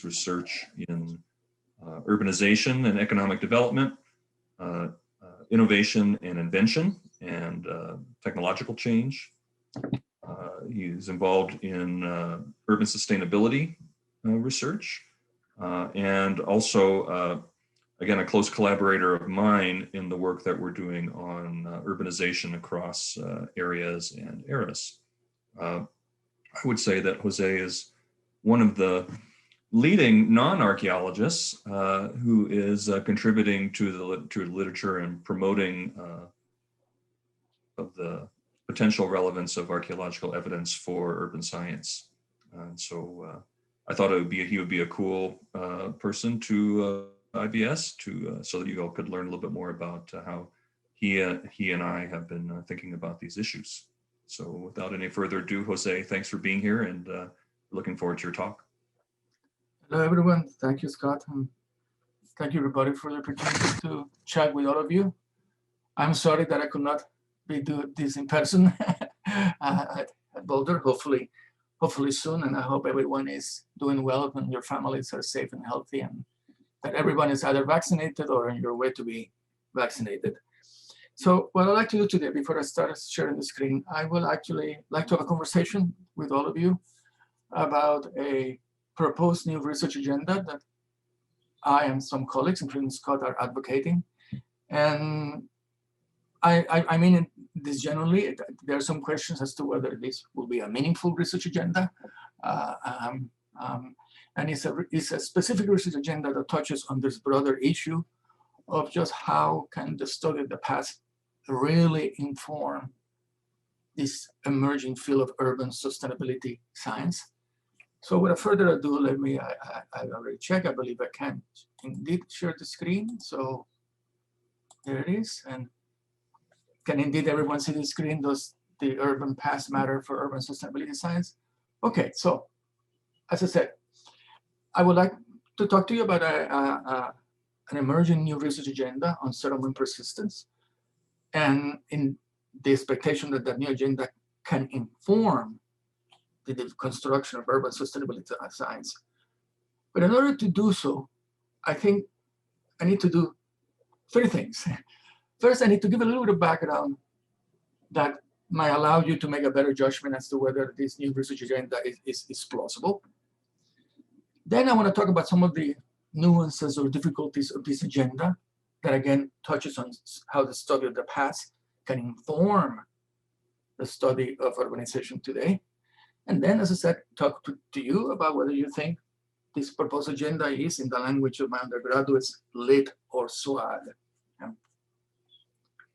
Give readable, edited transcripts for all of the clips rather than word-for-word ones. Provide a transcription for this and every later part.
research in urbanization and economic development, innovation and invention, and technological change. He's involved in urban sustainability research, and also, again, a close collaborator of mine in the work that we're doing on urbanization across areas and eras. I would say that Jose is one of the leading non-archaeologists who is contributing to the literature and promoting of the potential relevance of archaeological evidence for urban science. So I thought he would be a cool person to IBS so that you all could learn a little bit more about how he and I have been thinking about these issues. So without any further ado, Jose, thanks for being here, and looking forward to your talk. Hello, everyone. Thank you, Scott. And thank you, everybody, for the opportunity to chat with all of you. I'm sorry that I could not do this in person at Boulder. Hopefully soon. And I hope everyone is doing well and your families are safe and healthy, and that everyone is either vaccinated or on your way to be vaccinated. So what I'd like to do today, before I start sharing the screen, I will actually like to have a conversation with all of you about a proposed new research agenda that I and some colleagues, including Scott, are advocating. And I mean this generally. There are some questions as to whether this will be a meaningful research agenda. And it's a specific research agenda that touches on this broader issue of just how can the study of the past really inform this emerging field of urban sustainability science. So without further ado, let me, I already checked, I believe I can indeed share the screen. So there it is. And can indeed everyone see the screen? Does the urban past matter for urban sustainability science? Okay, so as I said, I would like to talk to you about an emerging new research agenda on settlement persistence, and in the expectation that that new agenda can inform the construction of urban sustainability science. But in order to do so, I think I need to do three things. First, I need to give a little bit of background that might allow you to make a better judgment as to whether this new research agenda is plausible. Then I want to talk about some of the nuances or difficulties of this agenda that again touches on how the study of the past can inform the study of urbanization today. And then, as I said, talk to you about whether you think this proposed agenda is, in the language of my undergraduates, lit or swag.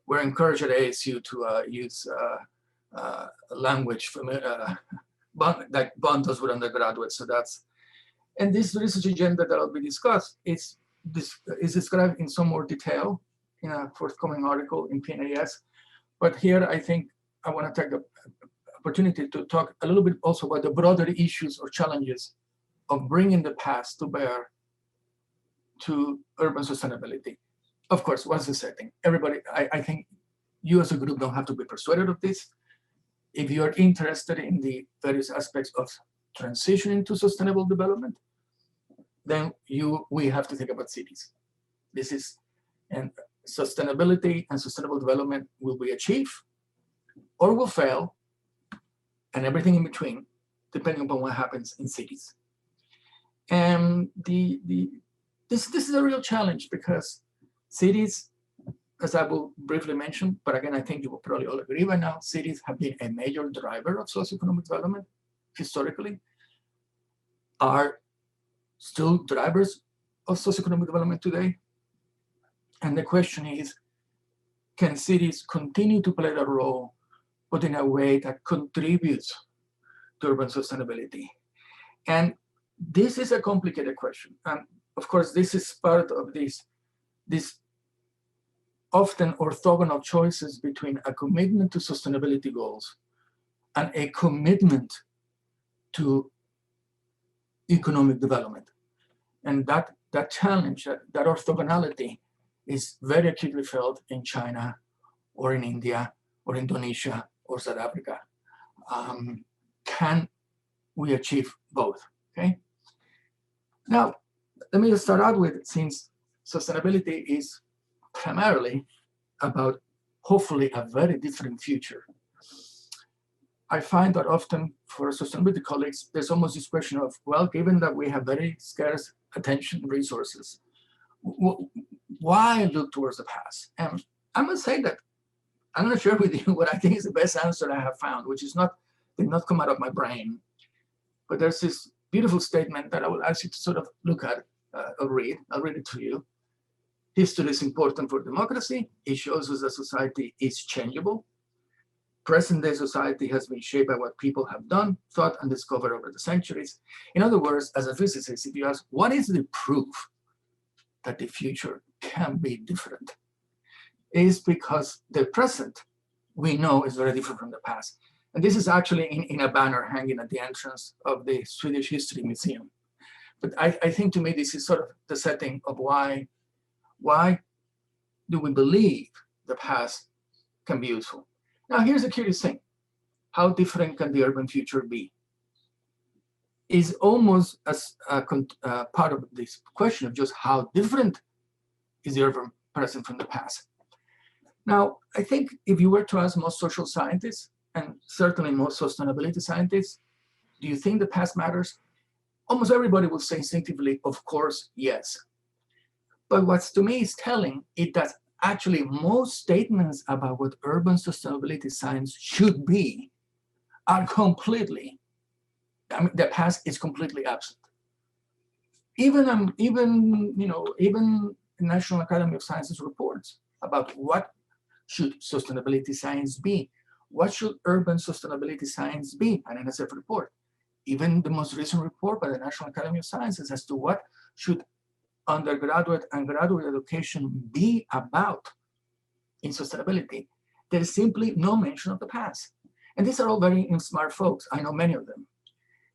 We're encouraged at ASU to use language that Bond does with undergraduates. So that's, and this research agenda that will be discussed is described in some more detail in a forthcoming article in PNAS. But here, I think I want to take the opportunity to talk a little bit also about the broader issues or challenges of bringing the past to bear to urban sustainability. Of course, what's the setting? Everybody, I think you as a group don't have to be persuaded of this. If you're interested in the various aspects of transitioning to sustainable development, then we have to think about cities. This is, and sustainability and sustainable development will be achieved or will fail, and everything in between, depending upon what happens in cities. And this is a real challenge because cities, as I will briefly mention, but again, I think you will probably all agree by now, cities have been a major driver of socioeconomic development historically, are still drivers of socioeconomic development today. And the question is, can cities continue to play that role, but in a way that contributes to urban sustainability? And this is a complicated question. And of course, this is part of these often orthogonal choices between a commitment to sustainability goals and a commitment to economic development. And that challenge, that orthogonality is very acutely felt in China or in India or Indonesia or South Africa. Can we achieve both? Okay. Now, let me just start out with, since sustainability is primarily about hopefully a very different future, I find that often for sustainability colleagues, there's almost this question of, well, given that we have very scarce attention resources, why look towards the past? And I must say that I'm going to share with you what I think is the best answer I have found, which did not come out of my brain. But there's this beautiful statement that I will ask you to sort of look at or read. I'll read it to you. History is important for democracy. It shows us that society is changeable. Present-day society has been shaped by what people have done, thought, and discovered over the centuries. In other words, as a physicist, if you ask, what is the proof that the future can be different? It is because the present, we know, is very different from the past. And this is actually in a banner hanging at the entrance of the Swedish History Museum. But I think, to me, this is sort of the setting of why do we believe the past can be useful. Now, here's the curious thing. How different can the urban future be? Is almost as part of this question of just how different is the urban present from the past. Now, I think if you were to ask most social scientists, and certainly most sustainability scientists, do you think the past matters? Almost everybody will say instinctively, of course, yes. But what's to me is telling is that actually most statements about what urban sustainability science should be are completely, I mean, the past is completely absent. Even National Academy of Sciences reports about what should sustainability science be. What should urban sustainability science be? An NSF report. Even the most recent report by the National Academy of Sciences as to what should undergraduate and graduate education be about in sustainability. There is simply no mention of the past. And these are all very smart folks. I know many of them.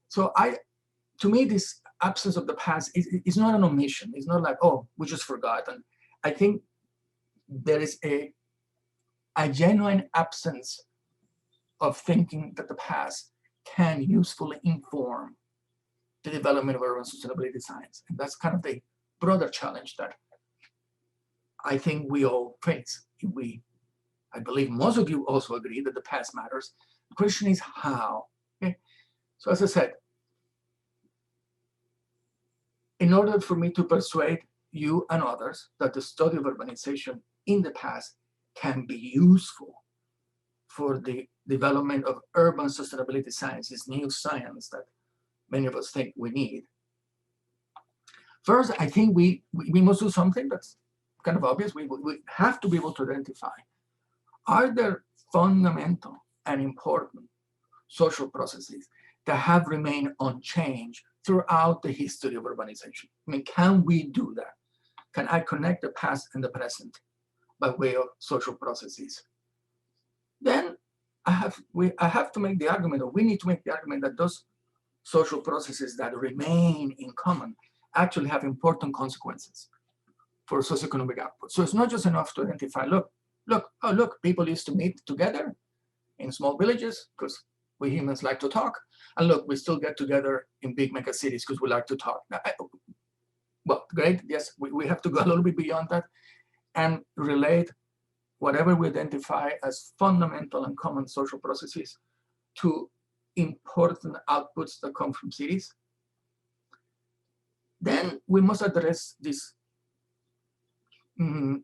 So to me, this absence of the past is not an omission. It's not like, oh, we just forgot. And I think there is a genuine absence of thinking that the past can usefully inform the development of urban sustainability science. And that's kind of the broader challenge that I think we all face. I believe most of you also agree that the past matters. The question is how. Okay? So as I said, in order for me to persuade you and others that the study of urbanization in the past can be useful for the development of urban sustainability science, this new science that many of us think we need. First, I think we must do something that's kind of obvious. We have to be able to identify, are there fundamental and important social processes that have remained unchanged throughout the history of urbanization? I mean, can we do that? Can I connect the past and the present by way of social processes? Then I have to make the argument, or we need to make the argument, that those social processes that remain in common actually have important consequences for socioeconomic output. So it's not just enough to identify, look, people used to meet together in small villages because we humans like to talk. And look, we still get together in big mega cities because we like to talk. Well, great, yes, we have to go a little bit beyond that and relate whatever we identify as fundamental and common social processes to important outputs that come from cities. Then we must address this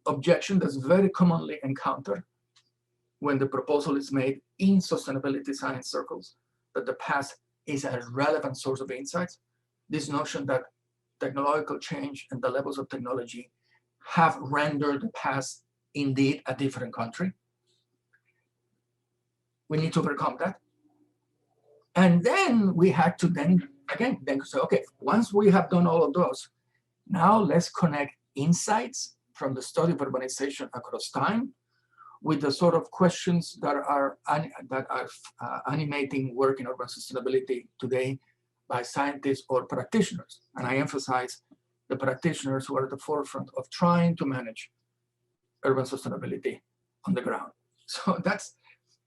objection that's very commonly encountered when the proposal is made in sustainability science circles, that the past is a relevant source of insights. This notion that technological change and the levels of technology have rendered the past indeed a different country. We need to overcome that. And then we had to then say, okay, once we have done all of those, now let's connect insights from the study of urbanization across time with the sort of questions that are animating work in urban sustainability today by scientists or practitioners. And I emphasize the practitioners who are at the forefront of trying to manage urban sustainability on the ground. So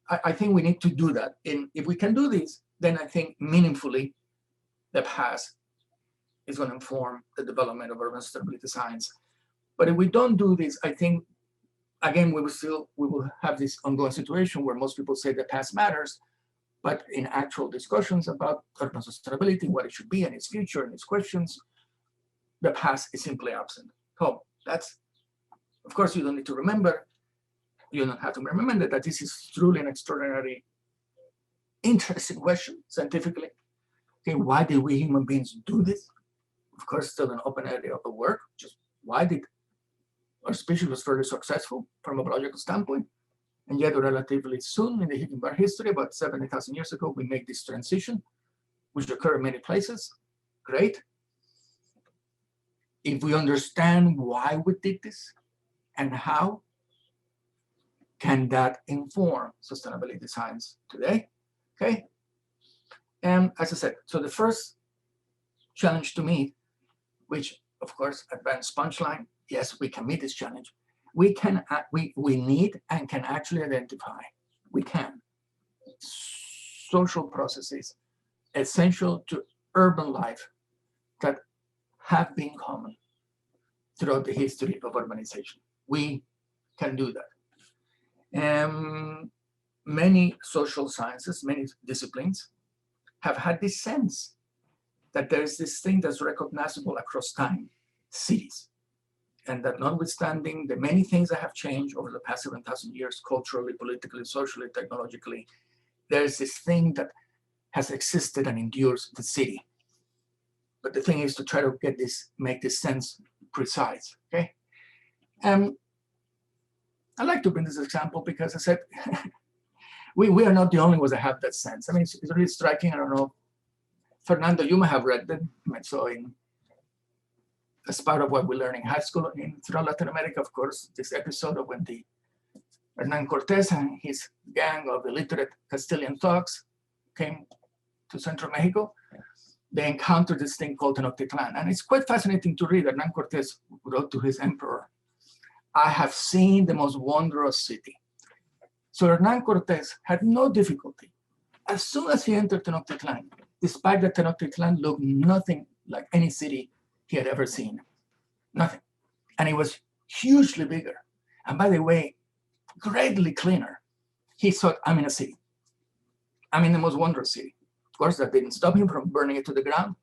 I think we need to do that. And if we can do this, then I think meaningfully the past is going to inform the development of urban sustainability science. But if we don't do this, I think, again, we will have this ongoing situation where most people say the past matters, but in actual discussions about urban sustainability, what it should be and its future and its questions, the past is simply absent. So that's, of course, you don't need to remember, you don't have to remember that this is truly an extraordinary, interesting question scientifically. Okay, why did we human beings do this? Of course, still an open area of work. Just why did our species was fairly successful from a biological standpoint, and yet relatively soon in the human history, about 70,000 years ago, we make this transition, which occurred in many places. Great. If we understand why we did this and how, can that inform sustainability science today? Okay. And as I said, so the first challenge to meet, which of course, advanced punchline, yes, we can meet this challenge. We need and can actually identify, we can, social processes essential to urban life that have been common throughout the history of urbanization. We can do that. Many social sciences, many disciplines have had this sense that there's this thing that's recognizable across time, cities. And that notwithstanding the many things that have changed over the past 7,000 years, culturally, politically, socially, technologically, there's this thing that has existed and endures the city. But the thing is to try to get this, make this sense precise, okay? I like to bring this example because I said, we are not the only ones that have that sense. I mean, it's really striking. I don't know, Fernando, you may have read them. So as part of what we learn in high school throughout Latin America, of course, this episode of when Hernan Cortés and his gang of illiterate Castilian thugs came to Central Mexico, they encountered this thing called Tenochtitlan. And it's quite fascinating to read. Hernan Cortés wrote to his emperor, I have seen the most wondrous city. So Hernan Cortés had no difficulty. As soon as he entered Tenochtitlan, despite that Tenochtitlan looked nothing like any city he had ever seen, nothing. And it was hugely bigger. And by the way, greatly cleaner. He thought, I'm in a city. I'm in the most wondrous city. Of course, that didn't stop him from burning it to the ground.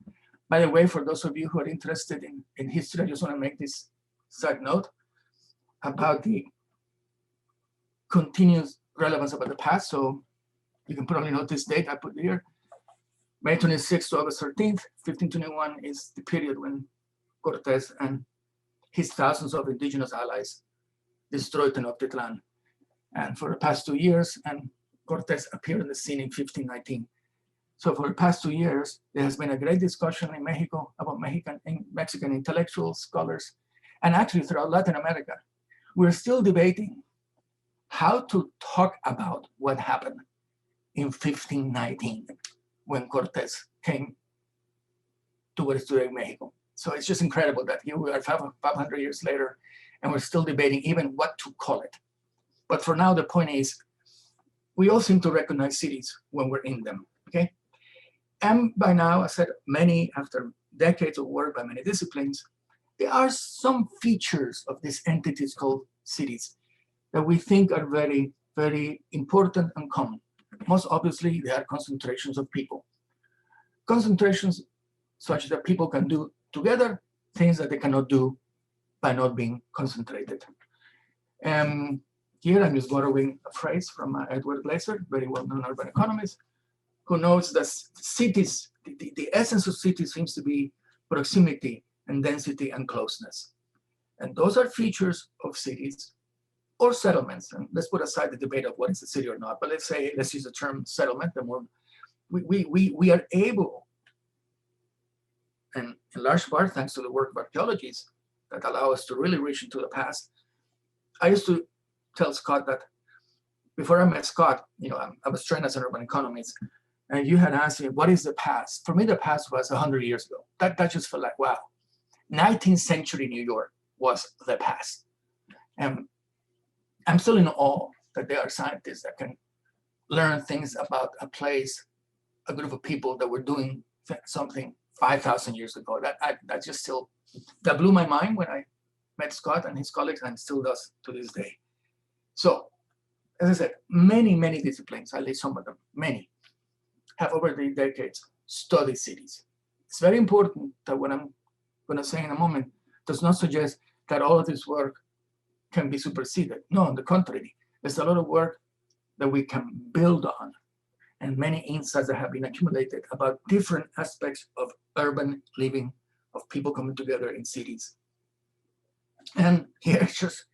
By the way, for those of you who are interested in history, I just want to make this side note about the continuous relevance about the past. So you can probably note this date I put here. May 26th to August 13th, 1521 is the period when Cortés and his thousands of indigenous allies destroyed Tenochtitlan. And for the past 2 years, and Cortés appeared on the scene in 1519. So for the past 2 years, there has been a great discussion in Mexico about Mexican intellectuals, scholars, and actually throughout Latin America. We're still debating how to talk about what happened in 1519 when Cortés came to what is today Mexico. So it's just incredible that here we are 500 years later, and we're still debating even what to call it. But for now, the point is, we all seem to recognize cities when we're in them, okay? And by now, I said after decades of work by many disciplines, there are some features of these entities called cities that we think are very, very important and common. Most obviously, they are concentrations of people. Concentrations such that people can do together things that they cannot do by not being concentrated. Here I'm just borrowing a phrase from Edward Glaser, very well-known urban economist, who notes that cities, the essence of cities seems to be proximity and density and closeness. And those are features of cities or settlements. And let's put aside the debate of what is a city or not, but let's use the term settlement. The more we are able, and in large part thanks to the work of archaeologists that allow us to really reach into the past. I used to tell Scott that before I met Scott, I was trained as an urban economist, and you had asked me, what is the past? For me, the past was 100 years ago. That just felt like, wow, 19th century New York was the past. And I'm still in awe that there are scientists that can learn things about a place, a group of people that were doing something 5,000 years ago. That just still, that blew my mind when I met Scott and his colleagues, and still does to this day. So, as I said, many disciplines, at least some of them, many, have over the decades studied cities. It's very important that what I'm going to say in a moment does not suggest that all of this work can be superseded. No, on the contrary, there's a lot of work that we can build on, and many insights that have been accumulated about different aspects of urban living, of people coming together in cities. And here, just,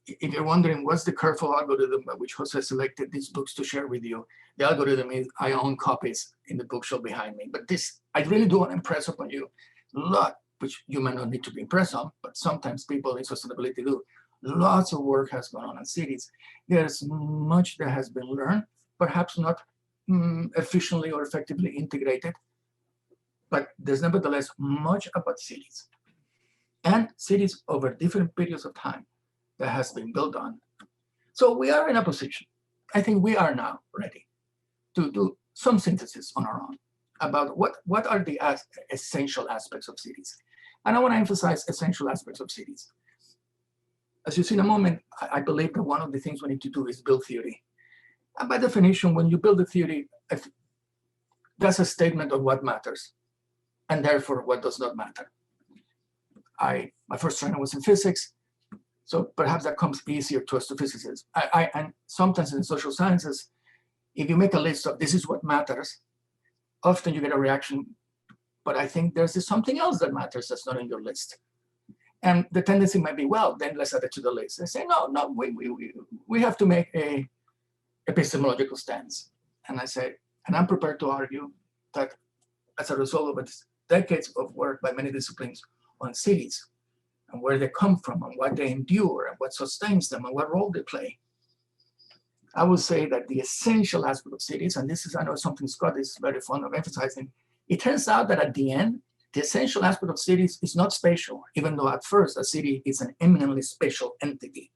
if you're wondering what's the careful algorithm by which Jose selected these books to share with you, the algorithm is I own copies in the bookshelf behind me. But this, I really do want to impress upon you a lot, which you might not need to be impressed on, but sometimes people in sustainability do. Lots of work has gone on in cities. There's much that has been learned, perhaps not efficiently or effectively integrated, but there's nevertheless much about cities. And cities over different periods of time that has been built on. So we are in a position, I think we are now ready to do some synthesis on our own about what are the essential aspects of cities. And I want to emphasize essential aspects of cities. As you see in a moment, I believe that one of the things we need to do is build theory. And by definition, when you build a theory, that's a statement of what matters, and therefore what does not matter. My first training was in physics, so perhaps that comes easier to us to physicists. And sometimes in social sciences, if you make a list of this is what matters, often you get a reaction, but I think there's something else that matters that's not in your list. And the tendency might be, well, then let's add it to the list. They say, no, we have to make a epistemological stance. And I say, and I'm prepared to argue that as a result of decades of work by many disciplines on cities and where they come from and what they endure and what sustains them and what role they play, I would say that the essential aspect of cities, and this is, I know, something Scott is very fond of emphasizing, it turns out that at the end, the essential aspect of cities is not spatial, even though at first a city is an eminently spatial entity.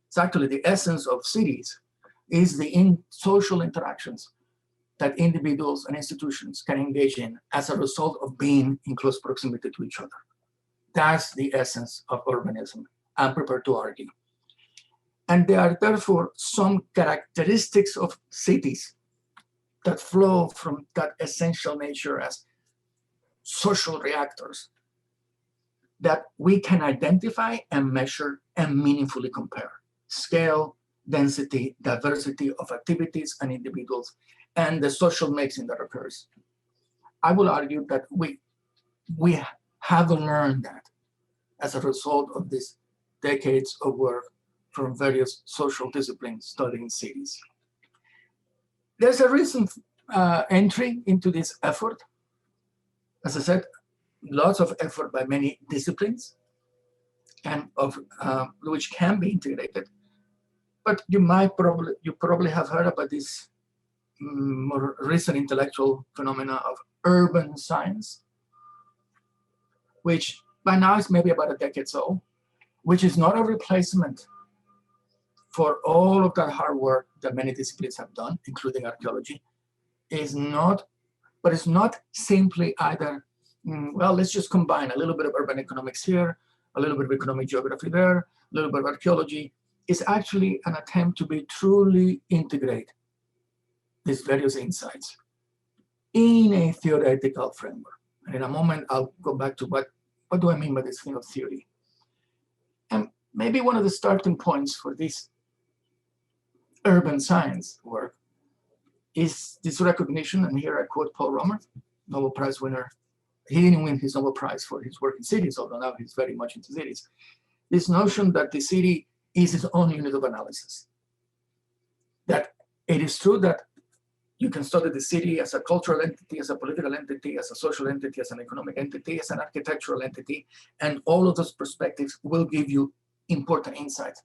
It's actually the essence of cities is the social interactions that individuals and institutions can engage in as a result of being in close proximity to each other. That's the essence of urbanism, I'm prepared to argue. And there are therefore some characteristics of cities that flow from that essential nature as social reactors that we can identify and measure and meaningfully compare. Scale, density, diversity of activities and individuals, and the social mixing that occurs. I will argue that we have learned that as a result of these decades of work from various social disciplines studying cities. There's a recent entry into this effort. As I said, lots of effort by many disciplines and of which can be integrated. But you probably have heard about this more recent intellectual phenomena of urban science, which by now is maybe about a decade old, which is not a replacement for all of that hard work that many disciplines have done, including archaeology. Is not, but it's not simply either, well, let's just combine a little bit of urban economics here, a little bit of economic geography there, a little bit of archaeology. It's actually an attempt to be truly integrate these various insights in a theoretical framework. And in a moment, I'll go back to what do I mean by this thing of theory. And maybe one of the starting points for this urban science work is this recognition, and here I quote Paul Romer, Nobel Prize winner. He didn't win his Nobel Prize for his work in cities, although now he's very much into cities. This notion that the city is its own unit of analysis. That it is true that you can study the city as a cultural entity, as a political entity, as a social entity, as an economic entity, as an architectural entity, and all of those perspectives will give you important insights.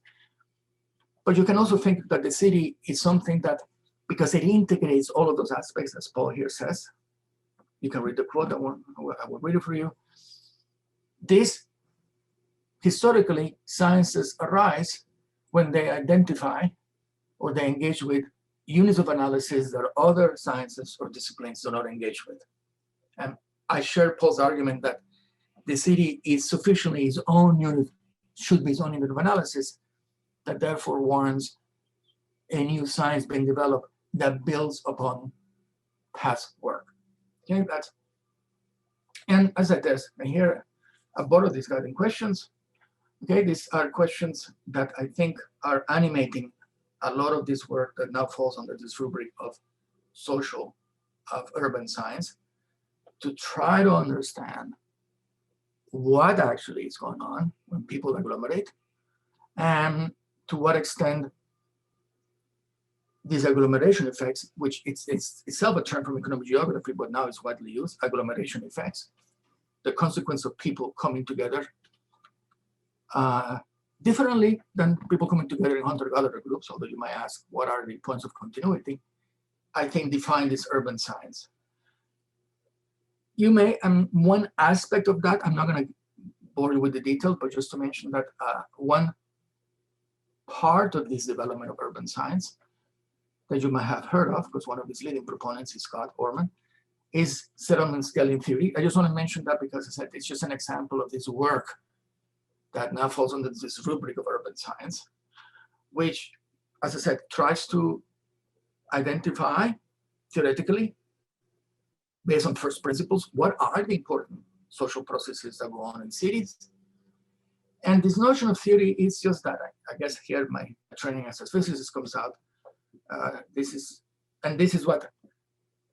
But you can also think that the city is something that, because it integrates all of those aspects, as Paul here says, you can read the quote, I will read it for you. This, historically, sciences arise when they identify or they engage with units of analysis that other sciences or disciplines do not engage with. I share Paul's argument that the city is sufficiently its own unit, should be its own unit of analysis, that therefore warrants a new science being developed that builds upon past work. Okay, and as I said, and here I borrowed these guiding questions. Okay, these are questions that I think are animating a lot of this work that now falls under this rubric of urban science, to try to understand what actually is going on when people agglomerate, and to what extent these agglomeration effects, which it's itself a term from economic geography, but now it's widely used, agglomeration effects, the consequence of people coming together differently than people coming together in hunter-gatherer groups, although you might ask, what are the points of continuity? I think define this urban science. You may, one aspect of that, I'm not going to bore you with the details, but just to mention that one part of this development of urban science that you might have heard of, because one of its leading proponents is Scott Orman, is settlement scaling theory. I just want to mention that because I said it's just an example of this work that now falls under this rubric of urban science, which, as I said, tries to identify theoretically, based on first principles, what are the important social processes that go on in cities. And this notion of theory is just that. I guess here my training as a physicist comes out. This is what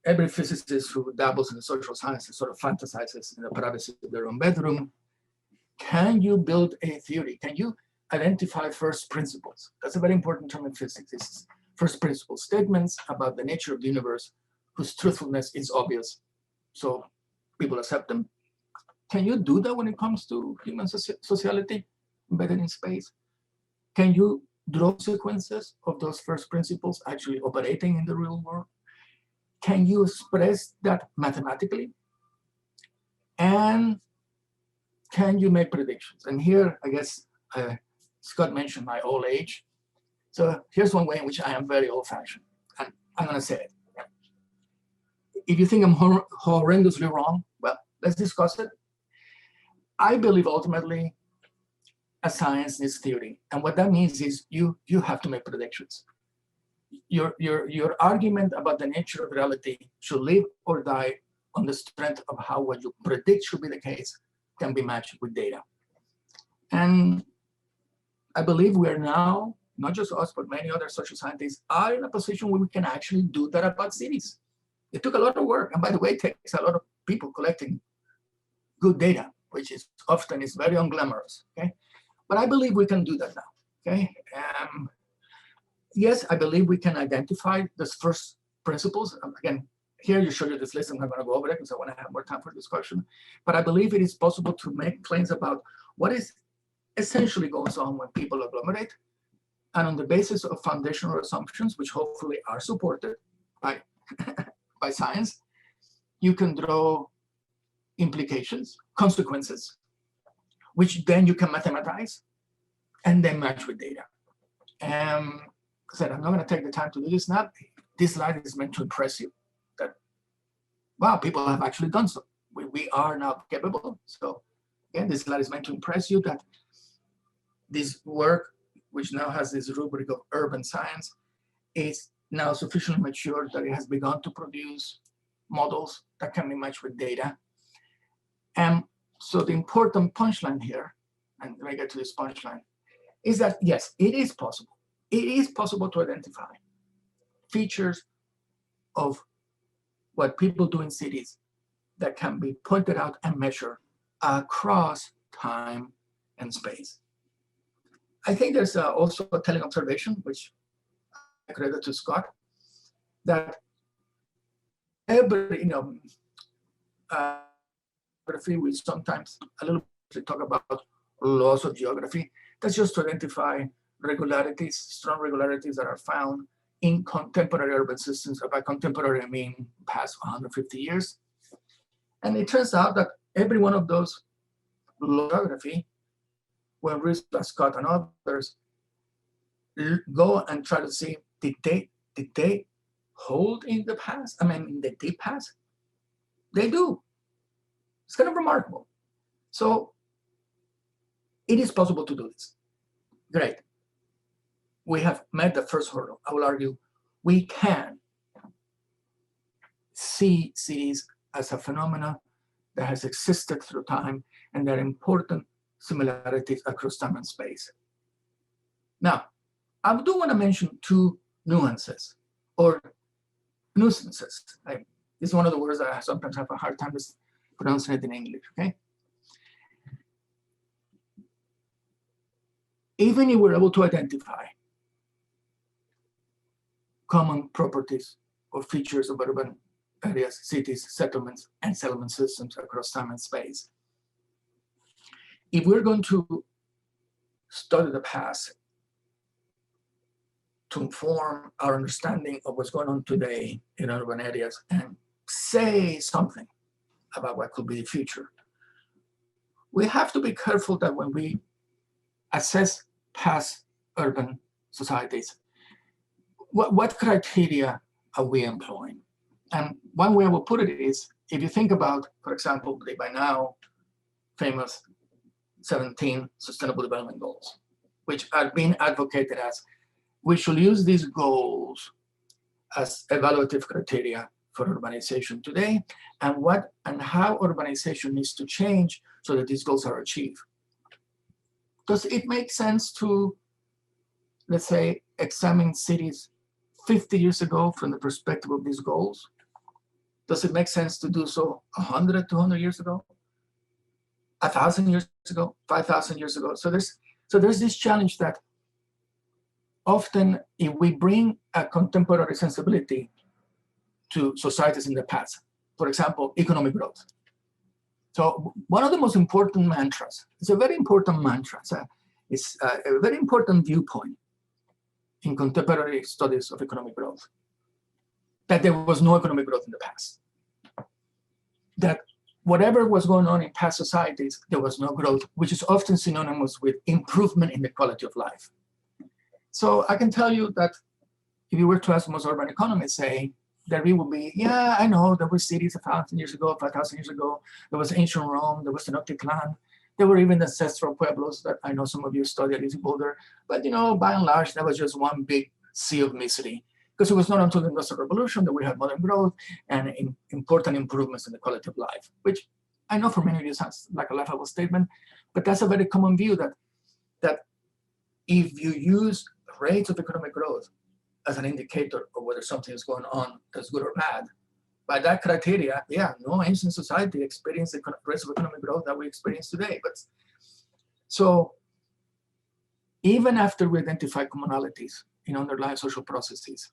every physicist who dabbles in the social sciences sort of fantasizes in the privacy of their own bedroom. Can you build a theory? Can you identify first principles? That's a very important term in physics. It's first principle statements about the nature of the universe whose truthfulness is obvious, so people accept them. Can you do that when it comes to human sociality embedded in space? Can you draw sequences of those first principles actually operating in the real world? Can you express that mathematically? And can you make predictions? And here, I guess, Scott mentioned my old age. So here's one way in which I am very old-fashioned, and I'm going to say it. If you think I'm horrendously wrong, well, let's discuss it. I believe ultimately a science needs theory, and what that means is you have to make predictions. Your argument about the nature of reality should live or die on the strength of how what you predict should be the case can be matched with data. And I believe we are now, not just us, but many other social scientists are in a position where we can actually do that about cities. It took a lot of work, and by the way, it takes a lot of people collecting good data, which is often is very unglamorous. Okay, but I believe we can do that now. Okay, yes, I believe we can identify those first principles. Again, here you show you this list. I'm not going to go over it because I want to have more time for discussion. But I believe it is possible to make claims about what is essentially goes on when people agglomerate, and on the basis of foundational assumptions, which hopefully are supported by by science, you can draw implications, consequences, which then you can mathematize and then match with data. I said, I'm not going to take the time to do this now. This slide is meant to impress you that, wow, people have actually done so. We are now capable. So again, this slide is meant to impress you that this work, which now has this rubric of urban science, is now sufficiently mature that it has begun to produce models that can be matched with data. And so the important punchline here, and let me get to this punchline, is that yes, it is possible. It is possible to identify features of what people do in cities that can be pointed out and measured across time and space. I think there's also a telling observation, which I credit to Scott, that every, geography, we sometimes a little bit talk about laws of geography. That's just to identify regularities, strong regularities that are found in contemporary urban systems. By contemporary, I mean past 150 years. And it turns out that every one of those laws of geography, when researchers like Scott and others go and try to see, did they hold in the past? I mean, in the deep past? They do. It's kind of remarkable. So it is possible to do this. Great. We have met the first hurdle. I will argue we can see cities as a phenomena that has existed through time, and there are important similarities across time and space. Now, I do want to mention two nuances or nuisances. This is one of the words that I sometimes have a hard time pronouncing it in English, okay? Even if we're able to identify common properties or features of urban areas, cities, settlements, and settlement systems across time and space, if we're going to study the past to inform our understanding of what's going on today in urban areas and say something about what could be the future, we have to be careful that when we assess past urban societies, what criteria are we employing? And one way I will put it is, if you think about, for example, the by now famous 17 Sustainable Development Goals, which are being advocated as we should use these goals as evaluative criteria for urbanization today, and what and how urbanization needs to change so that these goals are achieved. Does it make sense to, let's say, examine cities 50 years ago from the perspective of these goals? Does it make sense to do so 100, 200 years ago? 1,000 years ago? 5,000 years ago? So there's this challenge that often if we bring a contemporary sensibility to societies in the past, for example, economic growth. So one of the most important mantras, it's a very important mantra, it's a very important viewpoint in contemporary studies of economic growth, that there was no economic growth in the past. That whatever was going on in past societies, there was no growth, which is often synonymous with improvement in the quality of life. So I can tell you that if you were to ask most urban economists, say, that we would be, yeah, I know there were cities 1,000 years ago, 5,000 years ago, there was ancient Rome, there was the Nokia Clan, there were even ancestral pueblos that I know some of you study at least Boulder, but by and large, that was just one big sea of misery, because it was not until the Industrial Revolution that we had modern growth and important improvements in the quality of life, which I know for many of you sounds like a laughable statement, but that's a very common view that if you use rates of economic growth as an indicator of whether something is going on that's good or bad, by that criteria, yeah, no ancient society experienced the rates of economic growth that we experience today. But so even after we identify commonalities in underlying social processes,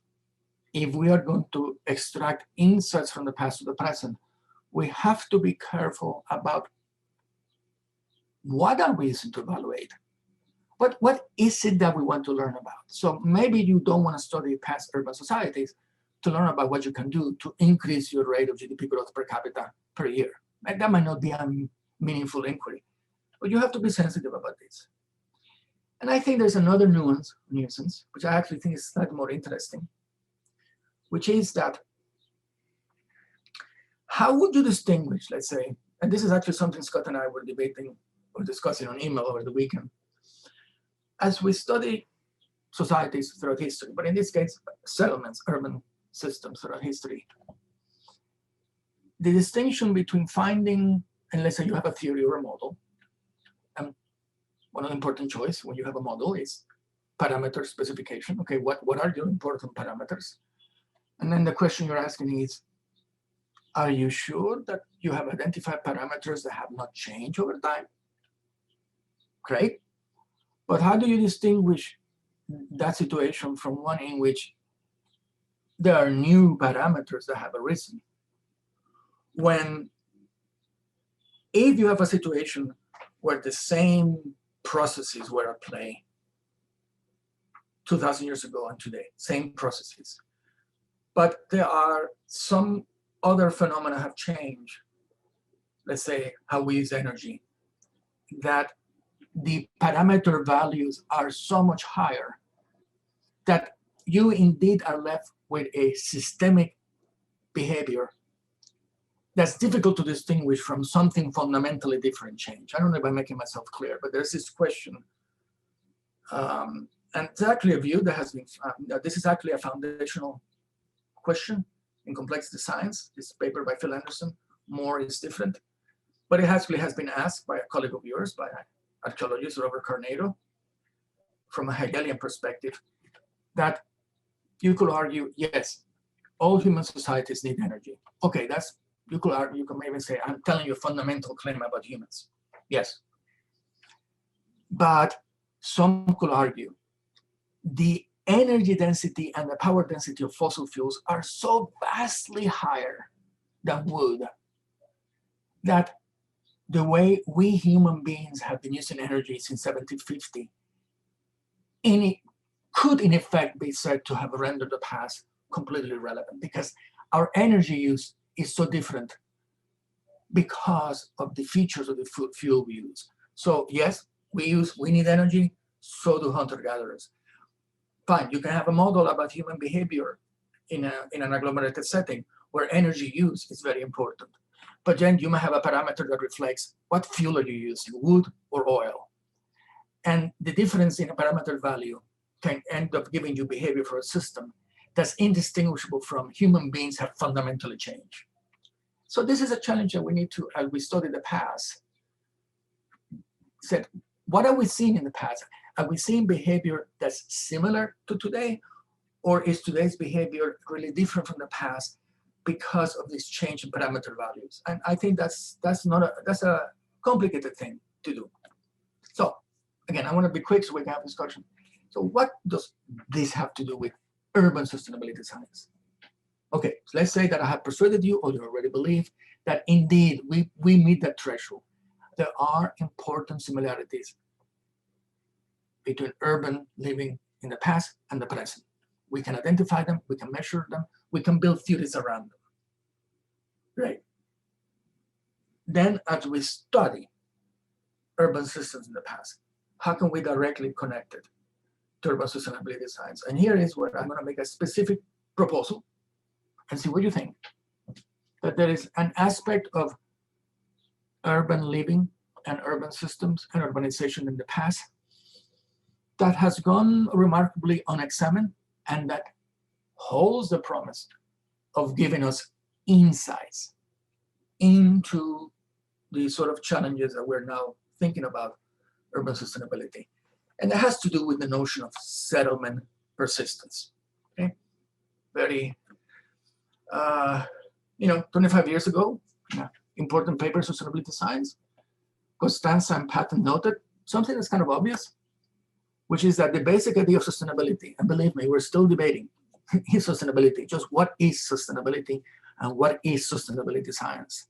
if we are going to extract insights from the past to the present, we have to be careful about what are we using to evaluate. What is it that we want to learn about? So maybe you don't want to study past urban societies to learn about what you can do to increase your rate of GDP growth per capita per year. And that might not be a meaningful inquiry, but you have to be sensitive about this. And I think there's another nuance, which I actually think is slightly more interesting, which is that how would you distinguish, let's say, and this is actually something Scott and I were debating or discussing on email over the weekend, as we study societies throughout history, but in this case, settlements, urban systems throughout history, the distinction between finding, and let's say you have a theory or a model, and one of the important choices when you have a model is parameter specification. Okay, what are your important parameters? And then the question you're asking is, are you sure that you have identified parameters that have not changed over time? Great. But how do you distinguish that situation from one in which there are new parameters that have arisen? When, if you have a situation where the same processes were at play 2,000 years ago and today, same processes, but there are some other phenomena have changed, let's say how we use energy, that the parameter values are so much higher that you indeed are left with a systemic behavior that's difficult to distinguish from something fundamentally different change. I don't know if I'm making myself clear, but there's this question. And it's actually a view that has been, this is actually a foundational question in complexity science. This paper by Phil Anderson, more is different. But it actually has been asked by a colleague of yours, by archaeologist Robert Carneiro, from a Hegelian perspective, that you could argue, yes, all human societies need energy. Okay, that's, you could argue, you can maybe say, I'm telling you a fundamental claim about humans. Yes. But some could argue the energy density and the power density of fossil fuels are so vastly higher than wood that the way we human beings have been using energy since 1750 could in effect be said to have rendered the past completely irrelevant, because our energy use is so different because of the features of the fuel we use. So yes, we need energy, so do hunter-gatherers. Fine, you can have a model about human behavior in an agglomerated setting where energy use is very important. But then you might have a parameter that reflects what fuel are you using, wood or oil. And the difference in a parameter value can end up giving you behavior for a system that's indistinguishable from human beings have fundamentally changed. So this is a challenge that we need to, as we study the past, said, what are we seeing in the past? Are we seeing behavior that's similar to today? Or is today's behavior really different from the past because of this change in parameter values? And I think that's a complicated thing to do. So again, I want to be quick so we can have discussion. So what does this have to do with urban sustainability science? Okay, so let's say that I have persuaded you, or you already believe, that indeed we meet that threshold. There are important similarities between urban living in the past and the present. We can identify them, we can measure them, we can build theories around them. Great. Then as we study urban systems in the past, how can we directly connect it to urban sustainability science? And here is where I'm going to make a specific proposal and see what you think. That there is an aspect of urban living and urban systems and urbanization in the past that has gone remarkably unexamined and that holds the promise of giving us insights into the sort of challenges that we're now thinking about urban sustainability. And it has to do with the notion of settlement persistence. Okay, very, 25 years ago, important paper in sustainability science, Costanza and Patton noted something that's kind of obvious, which is that the basic idea of sustainability, and believe me, we're still debating is sustainability, just what is sustainability and what is sustainability science.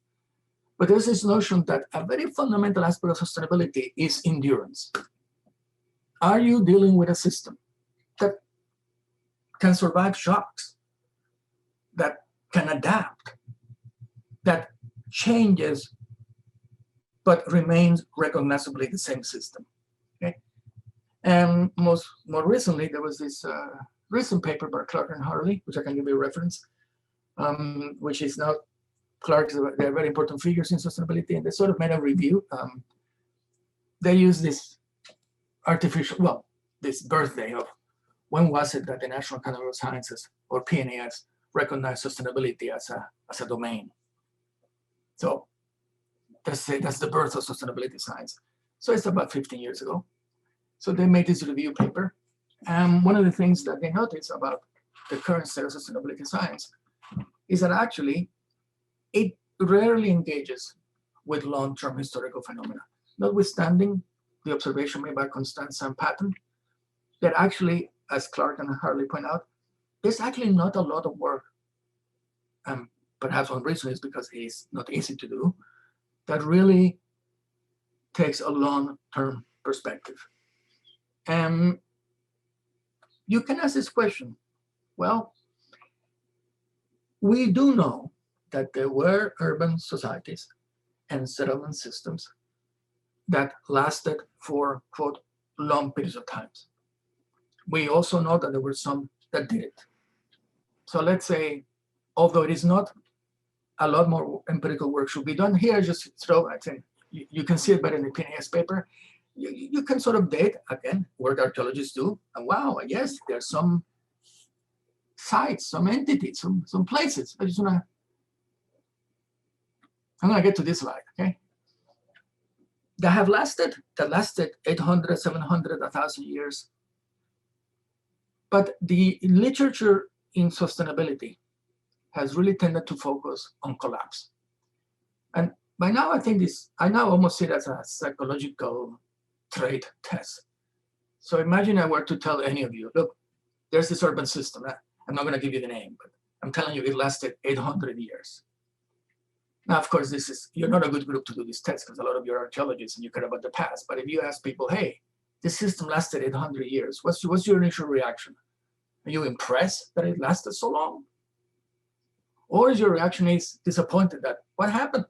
But there's this notion that a very fundamental aspect of sustainability is endurance. Are you dealing with a system that can survive shocks, that can adapt, that changes but remains recognizably the same system? Okay? And more recently, there was this recent paper by Clark and Harley, which I can give you a reference, which is now Clark, they're very important figures in sustainability, and they sort of made a review. They use this this birthday of when was it that the National Academy of Sciences, or PNAS, recognized sustainability as a domain. So that's the birth of sustainability science. So it's about 15 years ago. So they made this review paper. And one of the things that they noticed about the current state of sustainability science is that actually it rarely engages with long-term historical phenomena, notwithstanding the observation made by Costanza and Patton, that actually, as Clark and Harley point out, there's actually not a lot of work, perhaps one reason is because it's not easy to do, that really takes a long-term perspective. You can ask this question. Well, we do know that there were urban societies and settlement systems that lasted for, quote, long periods of time. We also know that there were some that didn't. So let's say, although it is not a lot more empirical work should be done. Here, I just throw, I think, you can see it better in the PNAS paper. You can sort of date, again, work archaeologists do, and wow, yes, there's some sites, some entities, some places. I'm gonna get to this slide, okay? That lasted 800, 700, 1,000 years. But the literature in sustainability has really tended to focus on collapse. And by now, I now almost see it as a psychological trait test. So imagine I were to tell any of you, look, there's this urban system. I'm not going to give you the name, but I'm telling you it lasted 800 years. Now, of course, you're not a good group to do this test because a lot of you are archaeologists and you care about the past. But if you ask people, hey, this system lasted 800 years, what's your initial reaction? Are you impressed that it lasted so long? Or is your reaction is disappointed that what happened?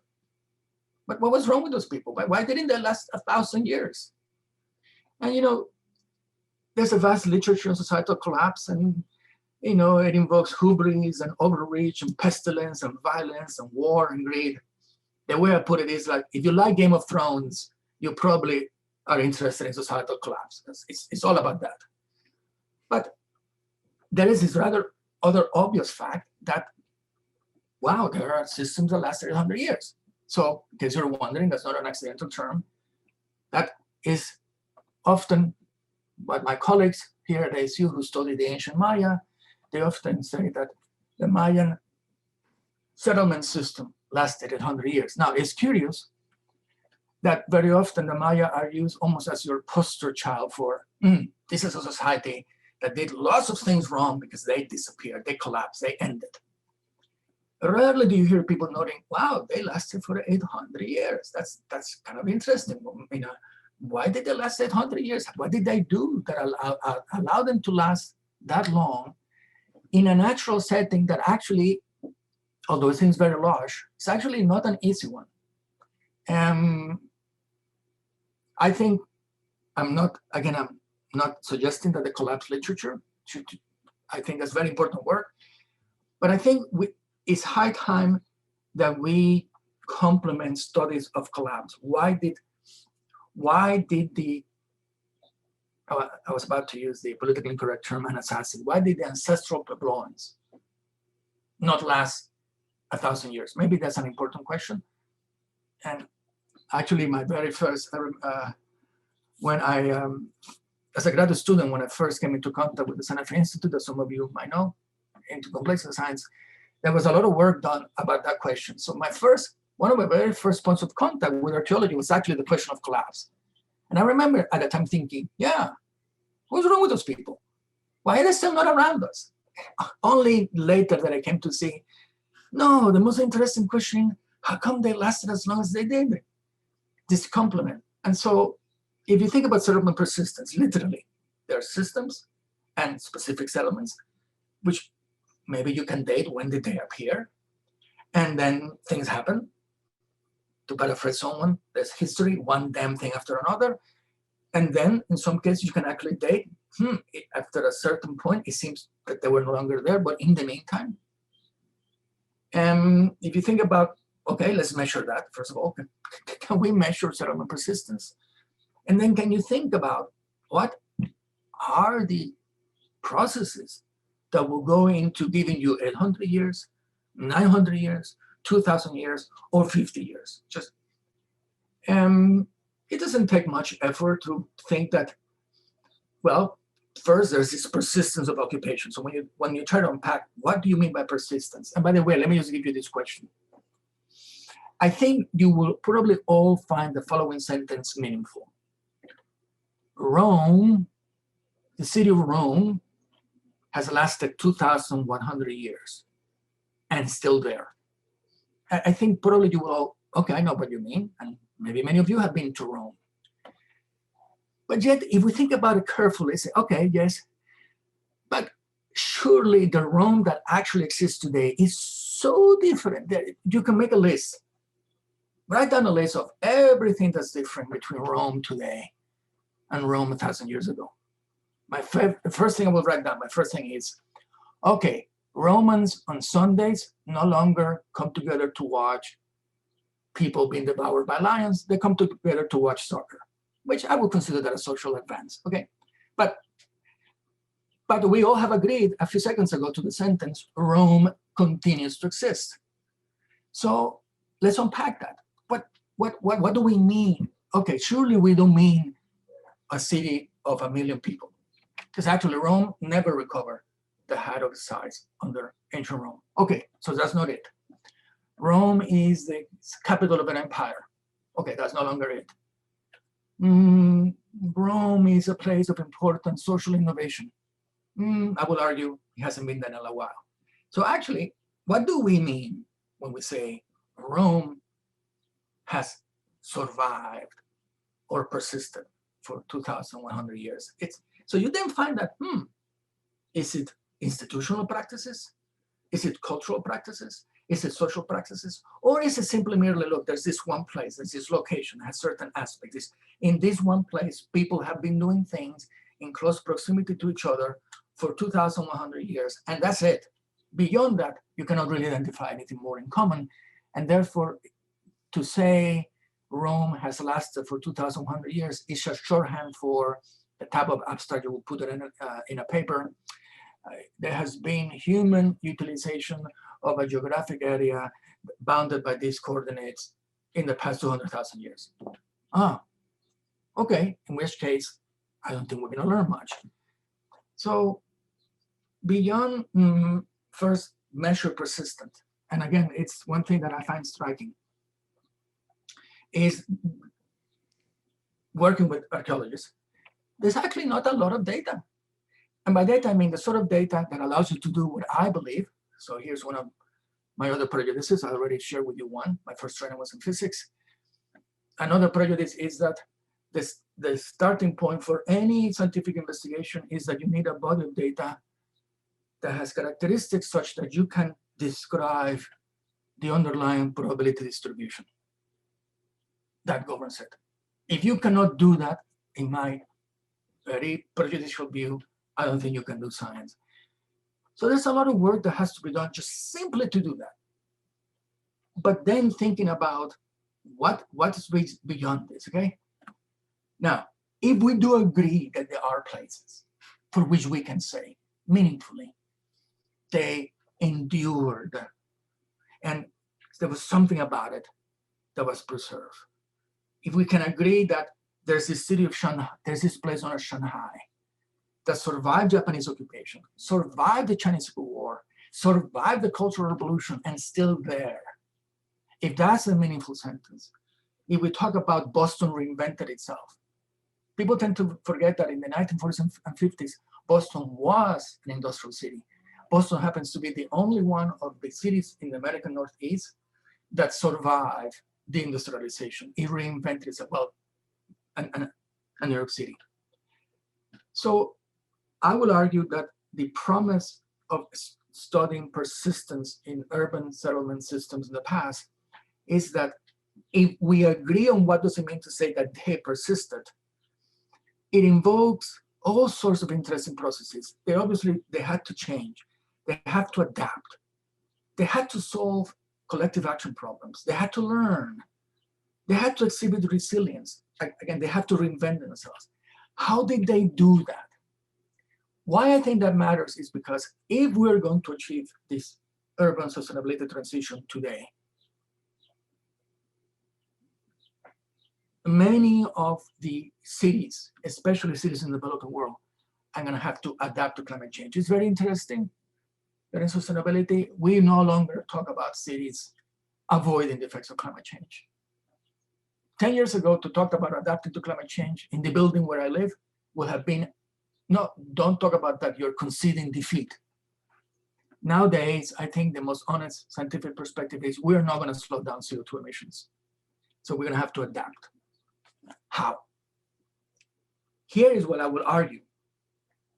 But what was wrong with those people? Why didn't they last 1,000 years? And there's a vast literature on societal collapse, and it invokes hubris and overreach and pestilence and violence and war and greed. The way I put it is like, if you like Game of Thrones, you probably are interested in societal collapse. It's all about that. But there is this rather other obvious fact that, wow, there are systems that lasted 100 years. So in case you're wondering, that's not an accidental term. That is often what my colleagues here at ASU who study the ancient Maya, they often say that the Mayan settlement system lasted 100 years. Now, it's curious that very often the Maya are used almost as your poster child for, this is a society that did lots of things wrong because they disappeared, they collapsed, they ended. Rarely do you hear people noting, wow, they lasted for 800 years. That's kind of interesting. Why did they last 800 years? What did they do that allowed them to last that long in a natural setting that actually, although it seems very large, it's actually not an easy one. I think I'm not suggesting that the collapse literature I think that's very important work, but I think it's high time that we complement studies of collapse. Why did the, I was about to use the politically incorrect term, an assassin. Why did the ancestral Puebloans not last 1,000 years? Maybe that's an important question. And actually, my very first, when I, as a graduate student, when I first came into contact with the Santa Fe Institute, that some of you might know, into complexity science, there was a lot of work done about that question. So one of my very first points of contact with archaeology was actually the question of collapse. And I remember at the time thinking, yeah, what's wrong with those people? Why are they still not around us? Only later that I came to see, no, the most interesting question, how come they lasted as long as they did? This complement. And so if you think about settlement persistence, literally, there are systems and specific settlements, which maybe you can date when did they appear, and then things happen. To paraphrase someone, there's history, one damn thing after another, and then in some cases you can actually date. After a certain point, it seems that they were no longer there, but in the meantime, if you think about, okay, let's measure that first of all. Can we measure settlement persistence? And then can you think about what are the processes that will go into giving you 800 years, 900 years, 2,000 years, or 50 years? Just, it doesn't take much effort to think that, well, first there's this persistence of occupation. So when you try to unpack, what do you mean by persistence? And by the way, let me just give you this question. I think you will probably all find the following sentence meaningful. Rome, the city of Rome, has lasted 2,100 years and still there. I think probably you will all, okay, I know what you mean, and maybe many of you have been to Rome. But yet, if we think about it carefully, say, okay, yes, but surely the Rome that actually exists today is so different that you can make a list. Write down a list of everything that's different between Rome today and Rome 1,000 years ago. The first thing I will write down, my first thing is, okay, Romans on Sundays no longer come together to watch people being devoured by lions. They come together to watch soccer, which I would consider that a social advance, okay? But we all have agreed a few seconds ago to the sentence, Rome continues to exist. So let's unpack that. What do we mean? Okay, surely we don't mean a city of 1 million people, because actually Rome never recovered the height of its size under ancient Rome. Okay, so that's not it. Rome is the capital of an empire. Okay, that's no longer it. Rome is a place of important social innovation. I will argue it hasn't been that in a while. So actually, what do we mean when we say Rome has survived or persisted for 2,100 years? So you then find that, is it institutional practices? Is it cultural practices? Is it social practices? Or is it simply merely, look, there's this one place, there's this location, has certain aspects. In this one place, people have been doing things in close proximity to each other for 2,100 years, and that's it. Beyond that, you cannot really identify anything more in common. And therefore, to say Rome has lasted for 2,100 years is a shorthand for the type of abstract you would put it in a paper. There has been human utilization of a geographic area bounded by these coordinates in the past 200,000 years. Okay, in which case, I don't think we're going to learn much. So beyond first measure persistent, and again, it's one thing that I find striking, is working with archaeologists. There's actually not a lot of data. And by data, I mean the sort of data that allows you to do what I believe. So here's one of my other prejudices. I already shared with you one. My first training was in physics. Another prejudice is that the starting point for any scientific investigation is that you need a body of data that has characteristics such that you can describe the underlying probability distribution. That governs it. If you cannot do that, in my very prejudicial view, I don't think you can do science. So there's a lot of work that has to be done just simply to do that. But then thinking about what is beyond this, okay? Now, if we do agree that there are places for which we can say meaningfully they endured and there was something about it that was preserved. If we can agree that there's this city of Shanghai, there's this place known as Shanghai that survived Japanese occupation, survived the Chinese Civil War, survived the Cultural Revolution, and still there. If that's a meaningful sentence, if we talk about Boston reinvented itself, people tend to forget that in the 1940s and 50s, Boston was an industrial city. Boston happens to be the only one of the cities in the American Northeast that survived the industrialization. It reinvented itself, well, and New York City. So I will argue that the promise of studying persistence in urban settlement systems in the past is that if we agree on what does it mean to say that they persisted, it invokes all sorts of interesting processes. They had to change. They have to adapt. They had to solve collective action problems. They had to learn. They had to exhibit resilience. Again, they have to reinvent themselves. How did they do that? Why I think that matters is because if we're going to achieve this urban sustainability transition today, many of the cities, especially cities in the developing world, are going to have to adapt to climate change. It's very interesting that in sustainability, we no longer talk about cities avoiding the effects of climate change. 10 years ago, to talk about adapting to climate change in the building where I live would have been, no, don't talk about that, you're conceding defeat. Nowadays, I think the most honest scientific perspective is we're not going to slow down CO2 emissions. So we're going to have to adapt. How? Here is what I will argue,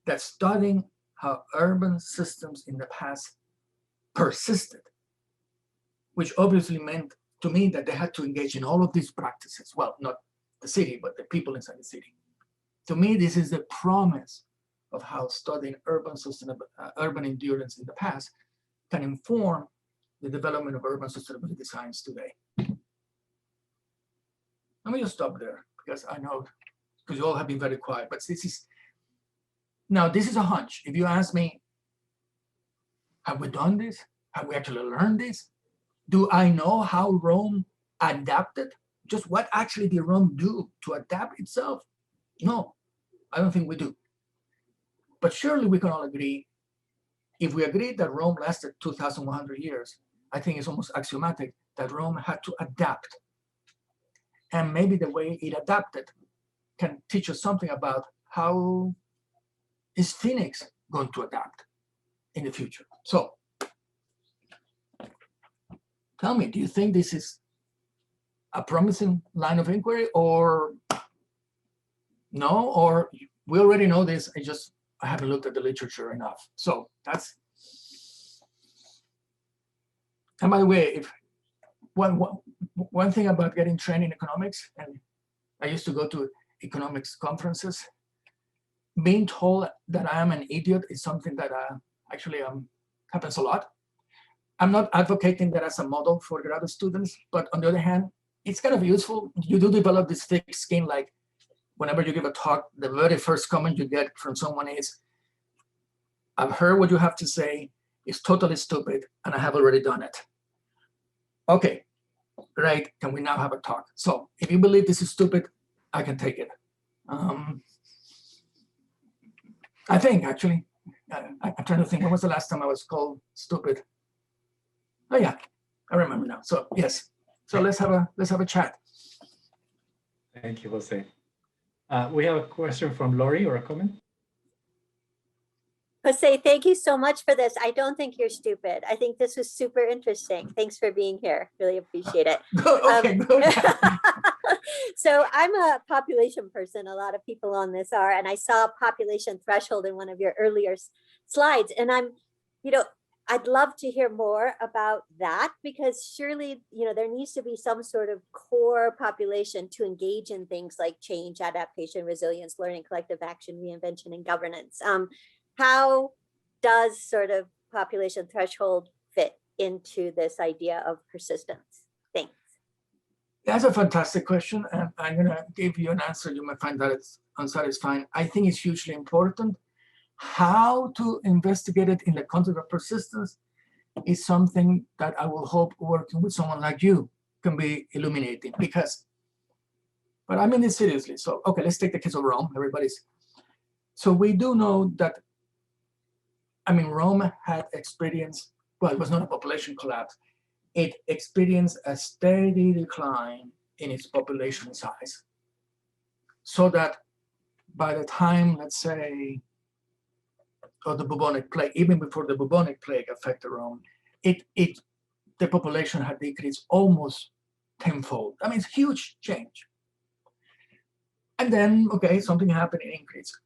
that studying how urban systems in the past persisted, which obviously meant to me that they had to engage in all of these practices. Well, not the city, but the people inside the city. To me, this is the promise of how studying urban endurance in the past can inform the development of urban sustainability science today. Let me just stop there, because I know, because you all have been very quiet, but this is a hunch. If you ask me, have we done this? Have we actually learned this? Do I know how Rome adapted? Just what actually did Rome do to adapt itself? No, I don't think we do. But surely we can all agree, if we agree that Rome lasted 2,100 years, I think it's almost axiomatic that Rome had to adapt. And maybe the way it adapted can teach us something about how is Phoenix going to adapt in the future. So tell me, do you think this is a promising line of inquiry, or no? Or we already know this, I haven't looked at the literature enough. So that's, and by the way, if one thing about getting trained in economics, and I used to go to economics conferences, being told that I am an idiot is something that actually happens a lot. I'm not advocating that as a model for graduate students, but on the other hand, it's kind of useful. You do develop this thick skin, like whenever you give a talk, the very first comment you get from someone is, I've heard what you have to say, it's totally stupid, and I have already done it. Okay, great, can we now have a talk? So if you believe this is stupid, I can take it. I think, actually, I'm trying to think, when was the last time I was called stupid? Oh yeah, I remember now. So yes, so let's have a chat. Thank you, Jose. We have a question from Lori, or a comment. Jose, thank you so much for this. I don't think you're stupid. I think this was super interesting. Thanks for being here. Really appreciate it. Okay, good. So I'm a population person. A lot of people on this are, and I saw population threshold in one of your earlier slides. And I'd love to hear more about that, because surely, there needs to be some sort of core population to engage in things like change, adaptation, resilience, learning, collective action, reinvention, and governance. How does sort of population threshold fit into this idea of persistence? Thanks. That's a fantastic question, and I'm going to give you an answer. You might find that it's unsatisfying. I think it's hugely important. How to investigate it in the context of persistence is something that I will hope working with someone like you can be illuminating, but I mean this seriously. So, okay, let's take the case of Rome, so we do know that, Rome had experienced, well, it was not a population collapse. It experienced a steady decline in its population size, so that by the time, let's say, of the bubonic plague, even before the bubonic plague affected Rome, the population had decreased almost tenfold. It's huge change. And then, okay, something happened, it increased.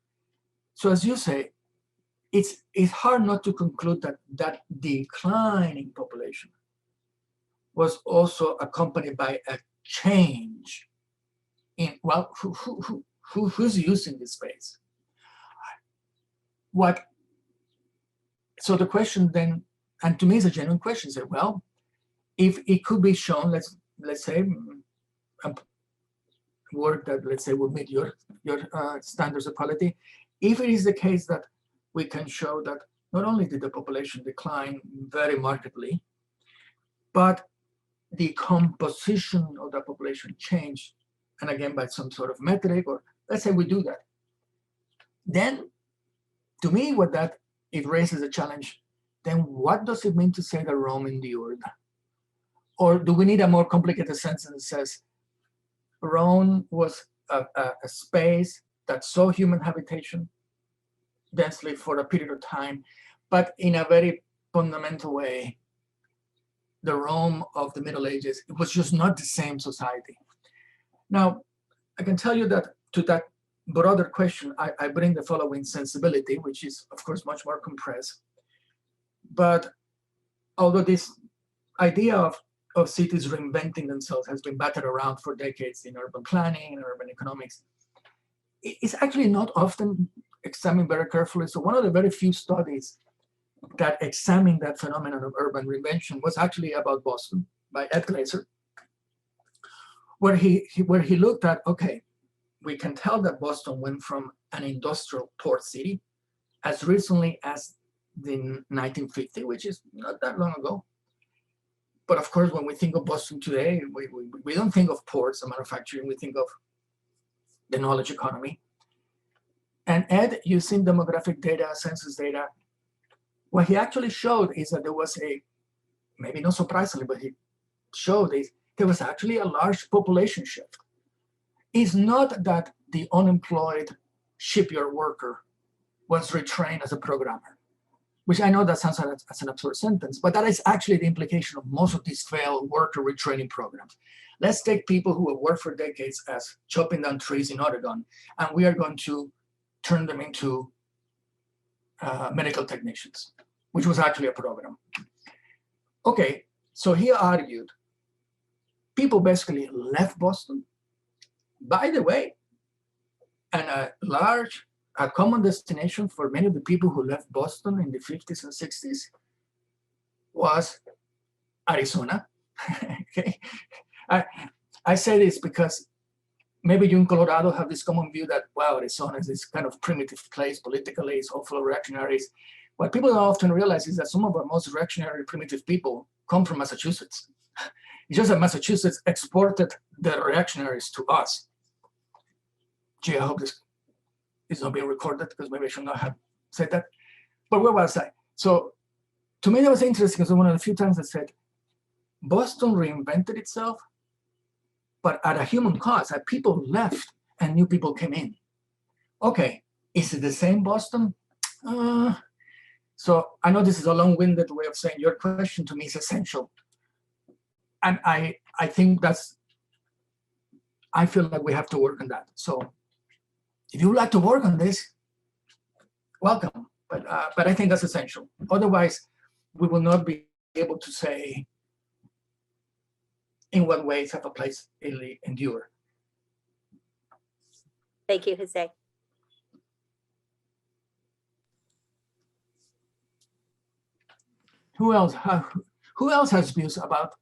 So as you say, it's hard not to conclude that decline in population was also accompanied by a change in, well, who's using this space? So the question then, and to me it's a genuine question, say, well, if it could be shown, let's say, work that, let's say, will meet your standards of quality, if it is the case that we can show that not only did the population decline very markedly, but the composition of the population changed, and again by some sort of metric, or let's say we do that, then to me it raises a challenge. Then what does it mean to say that Rome endured? Or do we need a more complicated sentence that says Rome was a space that saw human habitation densely for a period of time, but in a very fundamental way, the Rome of the Middle Ages, it was just not the same society. Now, I can tell you that to that broader question, I bring the following sensibility, which is, of course, much more compressed. But although this idea of cities reinventing themselves has been battered around for decades in urban planning and urban economics, it's actually not often examined very carefully. So one of the very few studies that examined that phenomenon of urban reinvention was actually about Boston by Ed Glaser, where he looked at, okay, we can tell that Boston went from an industrial port city as recently as the 1950, which is not that long ago. But of course, when we think of Boston today, we don't think of ports and manufacturing, we think of the knowledge economy. And Ed, using demographic data, census data, what he actually showed is that there was a, maybe not surprisingly, but he showed is there was actually a large population shift. It's not that the unemployed shipyard worker was retrained as a programmer, which I know that sounds like as an absurd sentence, but that is actually the implication of most of these failed worker retraining programs. Let's take people who have worked for decades as chopping down trees in Oregon, and we are going to turn them into medical technicians, which was actually a program. Okay, so he argued people basically left Boston. By the way, and a common destination for many of the people who left Boston in the 50s and 60s was Arizona. Okay, I say this because maybe you in Colorado have this common view that, wow, Arizona is this kind of primitive place politically, it's all full of reactionaries. What people don't often realize is that some of our most reactionary primitive people come from Massachusetts. It's just that Massachusetts exported the reactionaries to us. Gee, I hope this is not being recorded because maybe I should not have said that. But where was I? So to me, that was interesting because one of the few times I said, Boston reinvented itself, but at a human cost, that people left and new people came in. Okay, is it the same Boston? So I know this is a long-winded way of saying your question to me is essential. And I think I feel like we have to work on that. So if you would like to work on this, welcome. But I think that's essential. Otherwise, we will not be able to say in what ways have a place really endure. Thank you, Jose. Who else has views about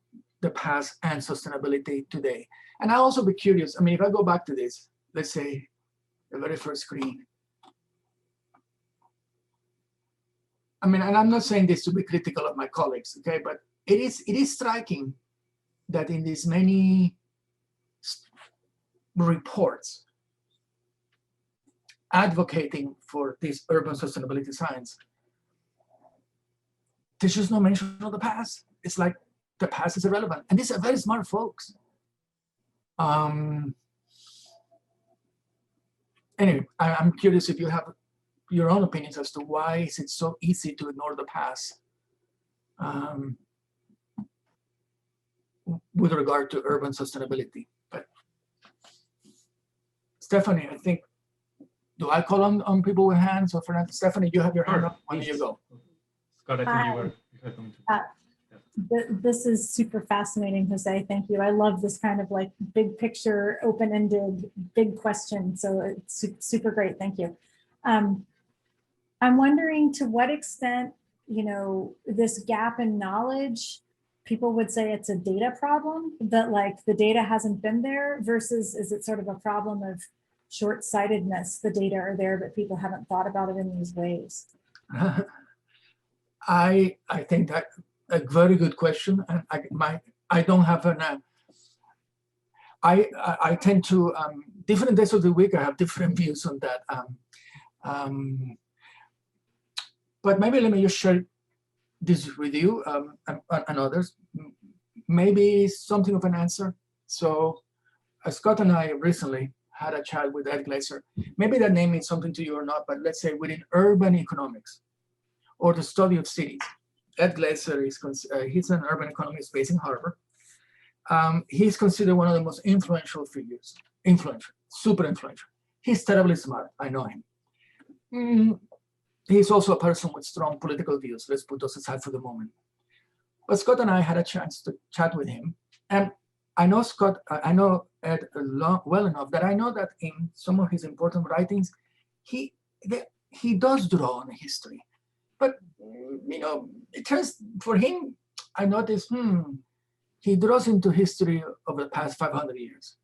the past and sustainability today? And I'll also be curious. I mean, if I go back to this, let's say the very first screen. I mean, and I'm not saying this to be critical of my colleagues, okay? But it is striking that in these many reports advocating for this urban sustainability science, there's just no mention of the past. It's like the past is irrelevant. And these are very smart folks. Anyway, I'm curious if you have your own opinions as to why is it so easy to ignore the past with regard to urban sustainability. But Stephanie, I think, do I call on people with hands? Or Fernando? Stephanie, you have your hand up. Why don't you go? Scott, I think you were going to. This is super fascinating, Jose. Thank you. I love this kind of like big picture, open-ended, big question. So it's super great. Thank you. I'm wondering to what extent, this gap in knowledge, people would say it's a data problem, that like the data hasn't been there, versus is it sort of a problem of short-sightedness? The data are there, but people haven't thought about it in these ways. I think that a very good question, and I don't have an. I tend to different days of the week I have different views on that. But maybe let me just share this with you and others. Maybe something of an answer. So Scott and I recently had a chat with Ed Glaser. Maybe that name means something to you or not, but let's say within urban economics or the study of cities. Ed Glaser he's an urban economist based in Harvard. He's considered one of the most influential figures, super influential. He's terribly smart, I know him. He's also a person with strong political views. Let's put those aside for the moment. But Scott and I had a chance to chat with him. And I know Scott, I know Ed well enough that I know that in some of his important writings, he does draw on history. But, it turns, for him, I noticed, he draws into history of the past 500 years.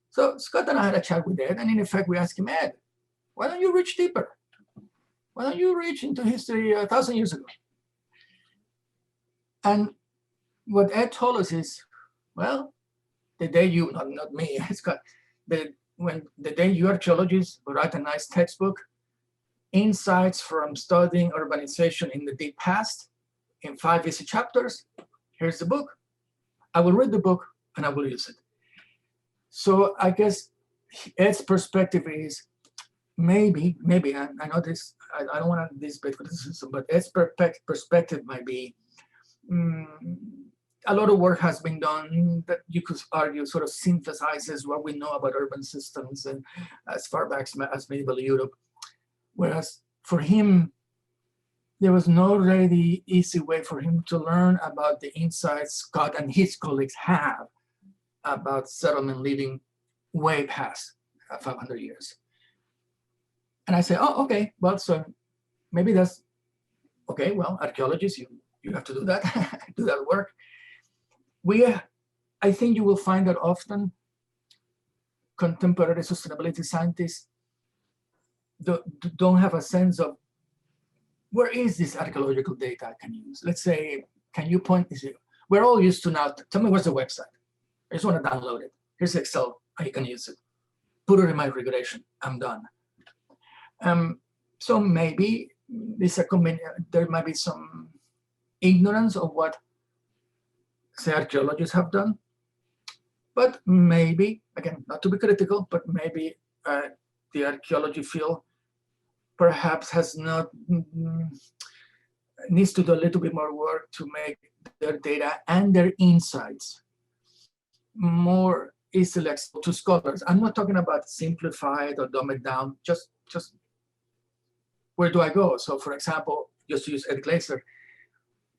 So Scott and I had a chat with Ed, and in effect, we asked him, Ed, why don't you reach deeper? Why don't you reach into history 1,000 years ago? And what Ed told us is, well, the day you, not me, Scott, the day you archaeologists write a nice textbook, insights from studying urbanization in the deep past, in 5 easy chapters, here's the book. I will read the book and I will use it. So I guess Ed's perspective is maybe, I know this, I don't want to display criticism, but Ed's perspective might be, a lot of work has been done that you could argue sort of synthesizes what we know about urban systems and as far back as medieval Europe. Whereas for him, there was no really easy way for him to learn about the insights Scott and his colleagues have about settlement living way past 500 years. And I say, oh, okay, well, so maybe that's, okay, well, archaeologists, you have to do that, do that work. I think you will find that often contemporary sustainability scientists don't have a sense of where is this archaeological data I can use. Let's say, can you point this? We're all used to now, tell me where's the website. I just want to download it. Here's Excel, I can use it. Put it in my regression, I'm done. So maybe there might be some ignorance of what, say, archaeologists have done. But maybe, again, not to be critical, but maybe the archaeology field perhaps needs to do a little bit more work to make their data and their insights more easily accessible to scholars. I'm not talking about simplified or dumb it down, just where do I go? So for example, just to use Ed Glaser,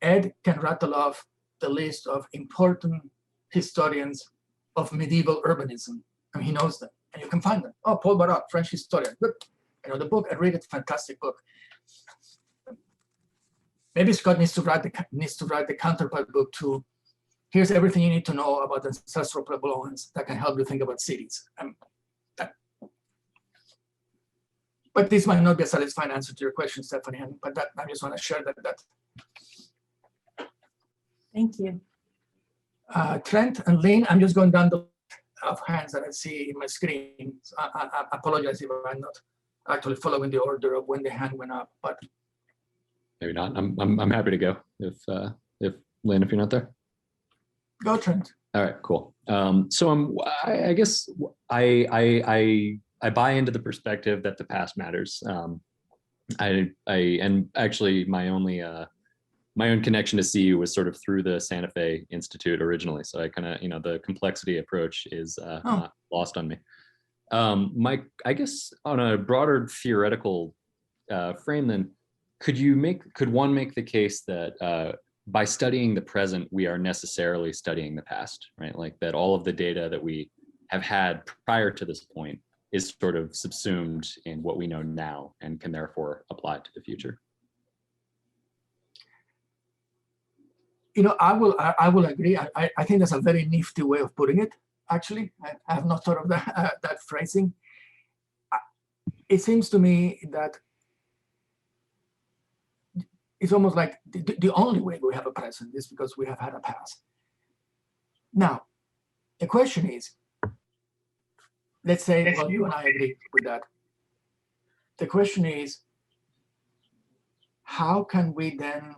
Ed can rattle off the list of important historians of medieval urbanism, and he knows them, and you can find them. Oh, Paul Barat, French historian. Good. I know the book, I read it, fantastic book. Maybe Scott needs to write the counterpart book to, here's everything you need to know about ancestral prevalence that can help you think about cities. But this might not be a satisfying answer to your question, Stephanie, but I just want to share that. Thank you. Trent and Lynn, I'm just going down the list of hands that I see in my screen. So I apologize if I'm not actually following the order of when the hand went up, but maybe not. I'm happy to go if Lynn, if you're not there. Go, Trent. All right, cool. So I guess I buy into the perspective that the past matters. And actually my own connection to CU was sort of through the Santa Fe Institute originally. So I kind of, the complexity approach is not lost on me. I guess on a broader theoretical frame, then could one make the case that by studying the present, we are necessarily studying the past, right? Like that all of the data that we have had prior to this point is sort of subsumed in what we know now and can therefore apply to the future. I will agree. I think that's a very nifty way of putting it. Actually, I have not thought of that phrasing. It seems to me that it's almost like the only way we have a present is because we have had a past. Now, the question is, let's say, well, you and I agree with that. The question is, how can we then,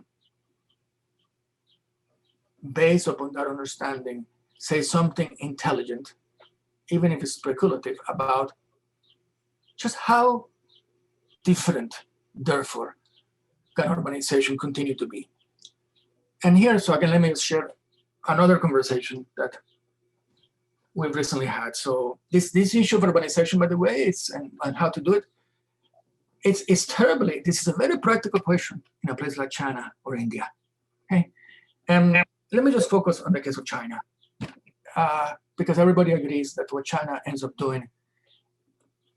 based upon that understanding, say something intelligent, even if it's speculative, about just how different, therefore, can urbanization continue to be? And here, so again, let me share another conversation that we've recently had. So this issue of urbanization, by the way, and how to do it, it's terribly, this is a very practical question in a place like China or India. Okay, and let me just focus on the case of China, because everybody agrees that what China ends up doing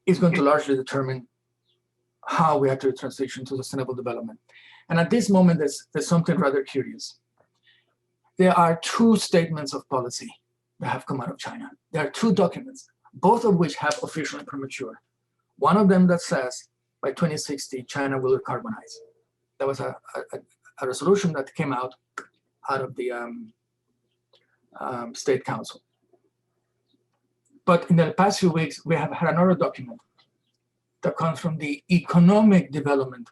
is going to largely determine how we have to transition to sustainable development. And at this moment, there's something rather curious. There are two statements of policy that have come out of China. There are two documents, both of which have official and premature. One of them that says by 2060, China will decarbonize. That was a resolution that came out of the State Council. But in the past few weeks, we have had another document that comes from the Economic Development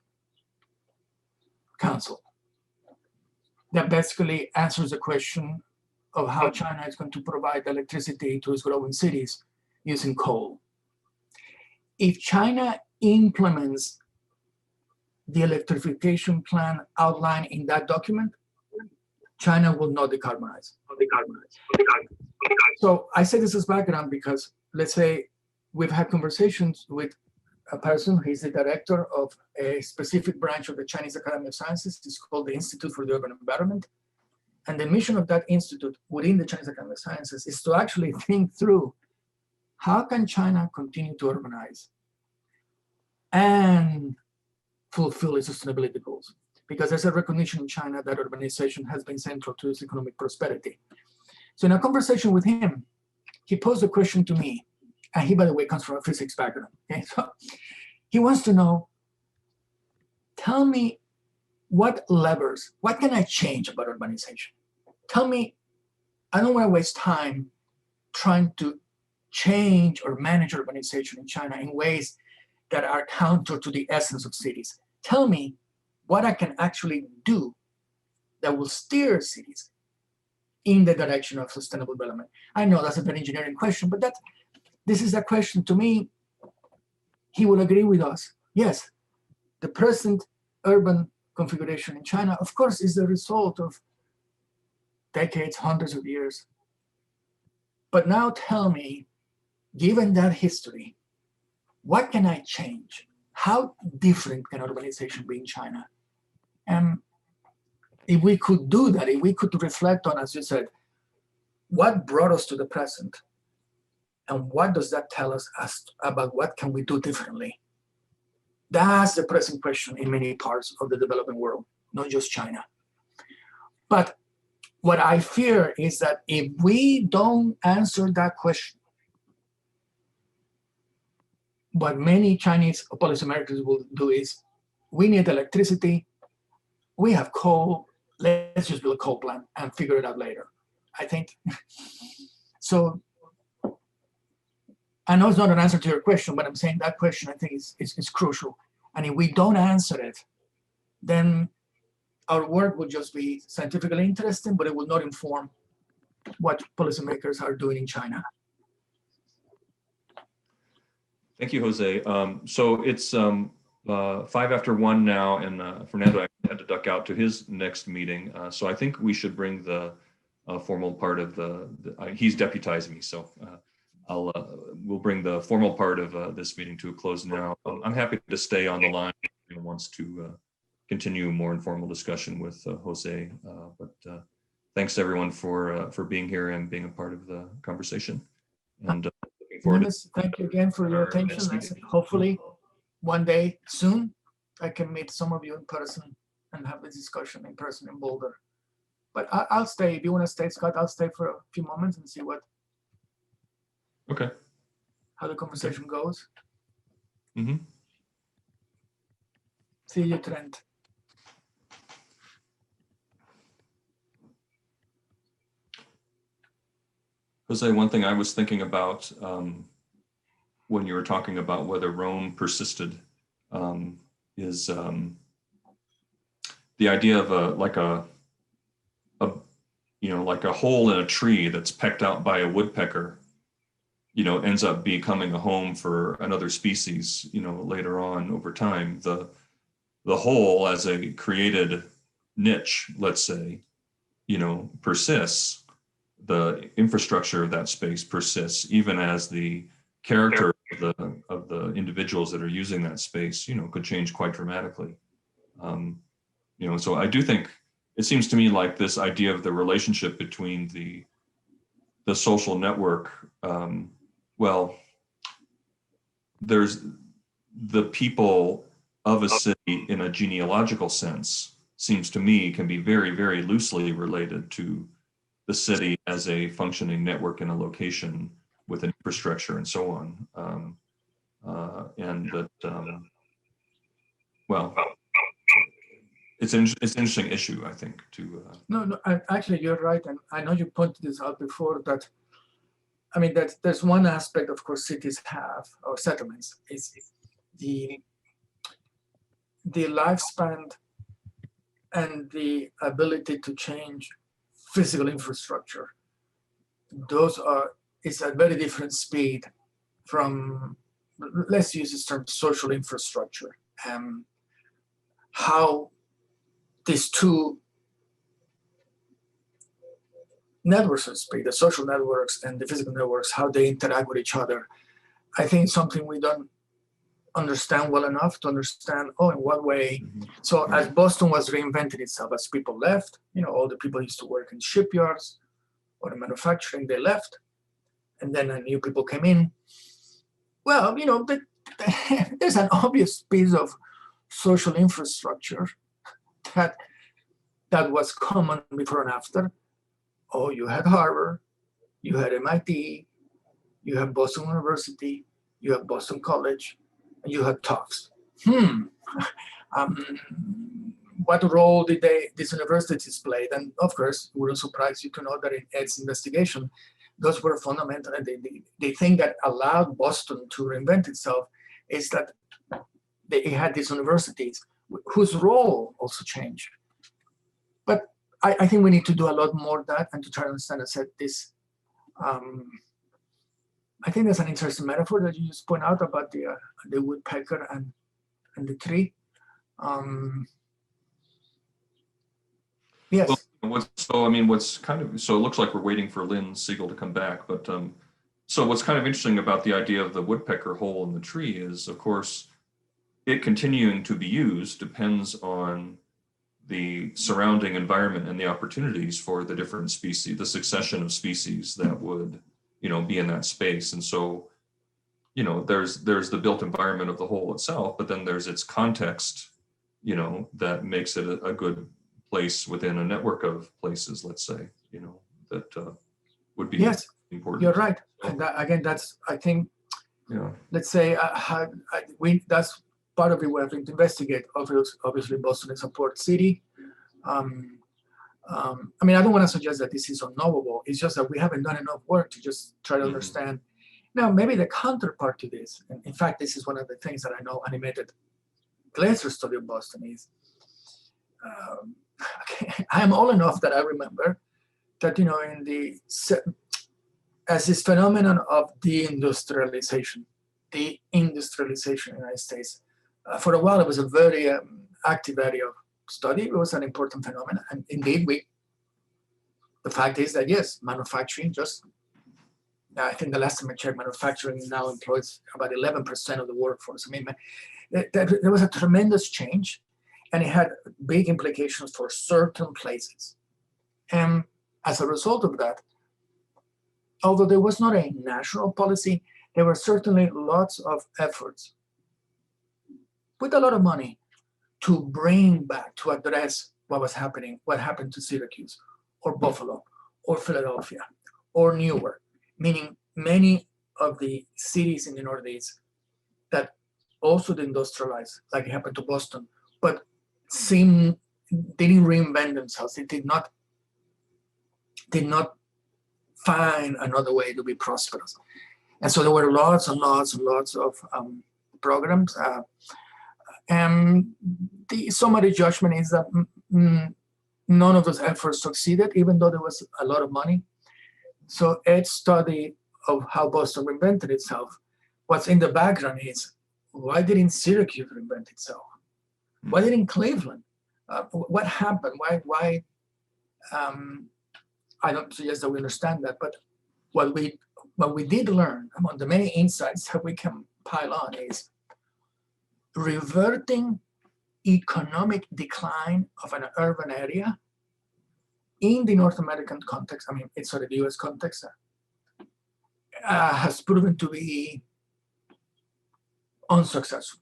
Council that basically answers the question of how China is going to provide electricity to its growing cities using coal. If China implements the electrification plan outlined in that document, China will not decarbonize. So I say this as background because, let's say, we've had conversations with a person who is the director of a specific branch of the Chinese Academy of Sciences. It's called the Institute for the Urban Environment. And the mission of that institute within the Chinese Academy of Sciences is to actually think through how can China continue to urbanize and fulfill its sustainability goals? Because there's a recognition in China that urbanization has been central to its economic prosperity. So in a conversation with him, he posed a question to me, and he, by the way, comes from a physics background. Okay? So he wants to know, tell me what levers, what can I change about urbanization? Tell me, I don't want to waste time trying to change or manage urbanization in China in ways that are counter to the essence of cities. Tell me what I can actually do that will steer cities in the direction of sustainable development. I know that's a very engineering question, but this is a question to me. He will agree with us. Yes, the present urban configuration in China, of course, is the result of decades, hundreds of years. But now tell me, given that history, what can I change? How different can urbanization be in China? And if we could do that, if we could reflect on, as you said, what brought us to the present, and what does that tell us about what can we do differently? That's the present question in many parts of the developing world, not just China. But what I fear is that if we don't answer that question, what many Chinese policymakers will do is, we need electricity, we have coal, let's just build a coal plant and figure it out later. I think, so I know it's not an answer to your question, but I'm saying that question I think is crucial. And if we don't answer it, then our work will just be scientifically interesting, but it will not inform what policymakers are doing in China. Thank you, Jose. So it's 1:05 now, and Fernando had to duck out to his next meeting. So I think we should bring the formal part of he's deputizing me, so we'll bring the formal part of this meeting to a close now. I'm happy to stay on the line if anyone wants to continue more informal discussion with Jose. But thanks everyone for being here and being a part of the conversation. And looking forward to thank you again for your attention. Hopefully one day soon I can meet some of you in person and have this discussion in person in Boulder. But I'll stay. If you want to stay, Scott, I'll stay for a few moments and see how the conversation goes. Mm-hmm. See you, Trent. Jose, one thing I was thinking about when you were talking about whether Rome persisted is the idea of like a hole in a tree that's pecked out by a woodpecker, ends up becoming a home for another species, later on over time. The hole as a created niche, let's say, persists. The infrastructure of that space persists, even as the character of the individuals that are using that space, could change quite dramatically. So I do think it seems to me like this idea of the relationship between the social network. Well, there's the people of a city in a genealogical sense seems to me can be very, very loosely related to the city as a functioning network in a location with an infrastructure and so on. And that, well, it's an interesting issue, I think, to. No, actually, you're right. And I know you pointed this out before that, I mean, that there's one aspect, of course, cities have, or settlements, is the lifespan and the ability to change physical infrastructure. Those are, it's a very different speed from, let's use this term, social infrastructure. How these two networks, so to speak, the social networks and the physical networks, how they interact with each other. I think something we don't understand well enough to understand, oh, in what way. So as Boston was reinventing itself, as people left, all the people used to work in shipyards or in manufacturing, they left. And then new people came in. Well, there's an obvious piece of social infrastructure that was common before and after. Oh, you had Harvard, you had MIT, you had Boston University, you had Boston College, and you had Tufts. What role did these universities play? And of course, it wouldn't surprise you to know that in Ed's investigation, those were fundamental. And the thing that allowed Boston to reinvent itself is that they had these universities whose role also changed. But I think we need to do a lot more of that and to try to understand, I said, this. I think there's an interesting metaphor that you just point out about the woodpecker and the tree. Yes. Well, what's kind of, so it looks like we're waiting for Lynn Siegel to come back, but so what's kind of interesting about the idea of the woodpecker hole in the tree is, of course, it continuing to be used depends on the surrounding environment and the opportunities for the different species, the succession of species that would, be in that space. And so, there's the built environment of the hole itself, but then there's its context, that makes it a good place within a network of places, let's say, that would be important. You're right. And again, that's, I think, let's say, that's part of it we have to investigate. Obviously, Boston is a port city. I don't want to suggest that this is unknowable. It's just that we haven't done enough work to just try to understand. Now, maybe the counterpart to this, and in fact, this is one of the things that I know animated Glaser study of Boston is, I am old enough that I remember that, as this phenomenon of deindustrialization in the United States, for a while, it was a very active area of study. It was an important phenomenon. And indeed, the fact is that, yes, manufacturing I think the last time I checked, manufacturing now employs about 11% of the workforce. There was a tremendous change, and it had big implications for certain places. And as a result of that, although there was not a national policy, there were certainly lots of efforts with a lot of money to bring back, to address what happened to Syracuse or Buffalo or Philadelphia or Newark, meaning many of the cities in the Northeast that also industrialized, like it happened to Boston, but didn't reinvent themselves. They did not find another way to be prosperous. And so there were lots and lots and lots of programs. And the summary judgment is that none of those efforts succeeded, even though there was a lot of money. So Ed's study of how Boston reinvented itself, what's in the background is, why didn't Syracuse reinvent itself? Why didn't Cleveland? What happened? Why? I don't suggest that we understand that, but what we did learn, among the many insights that we can pile on, is reverting economic decline of an urban area in the North American context, it's sort of the US context, has proven to be unsuccessful.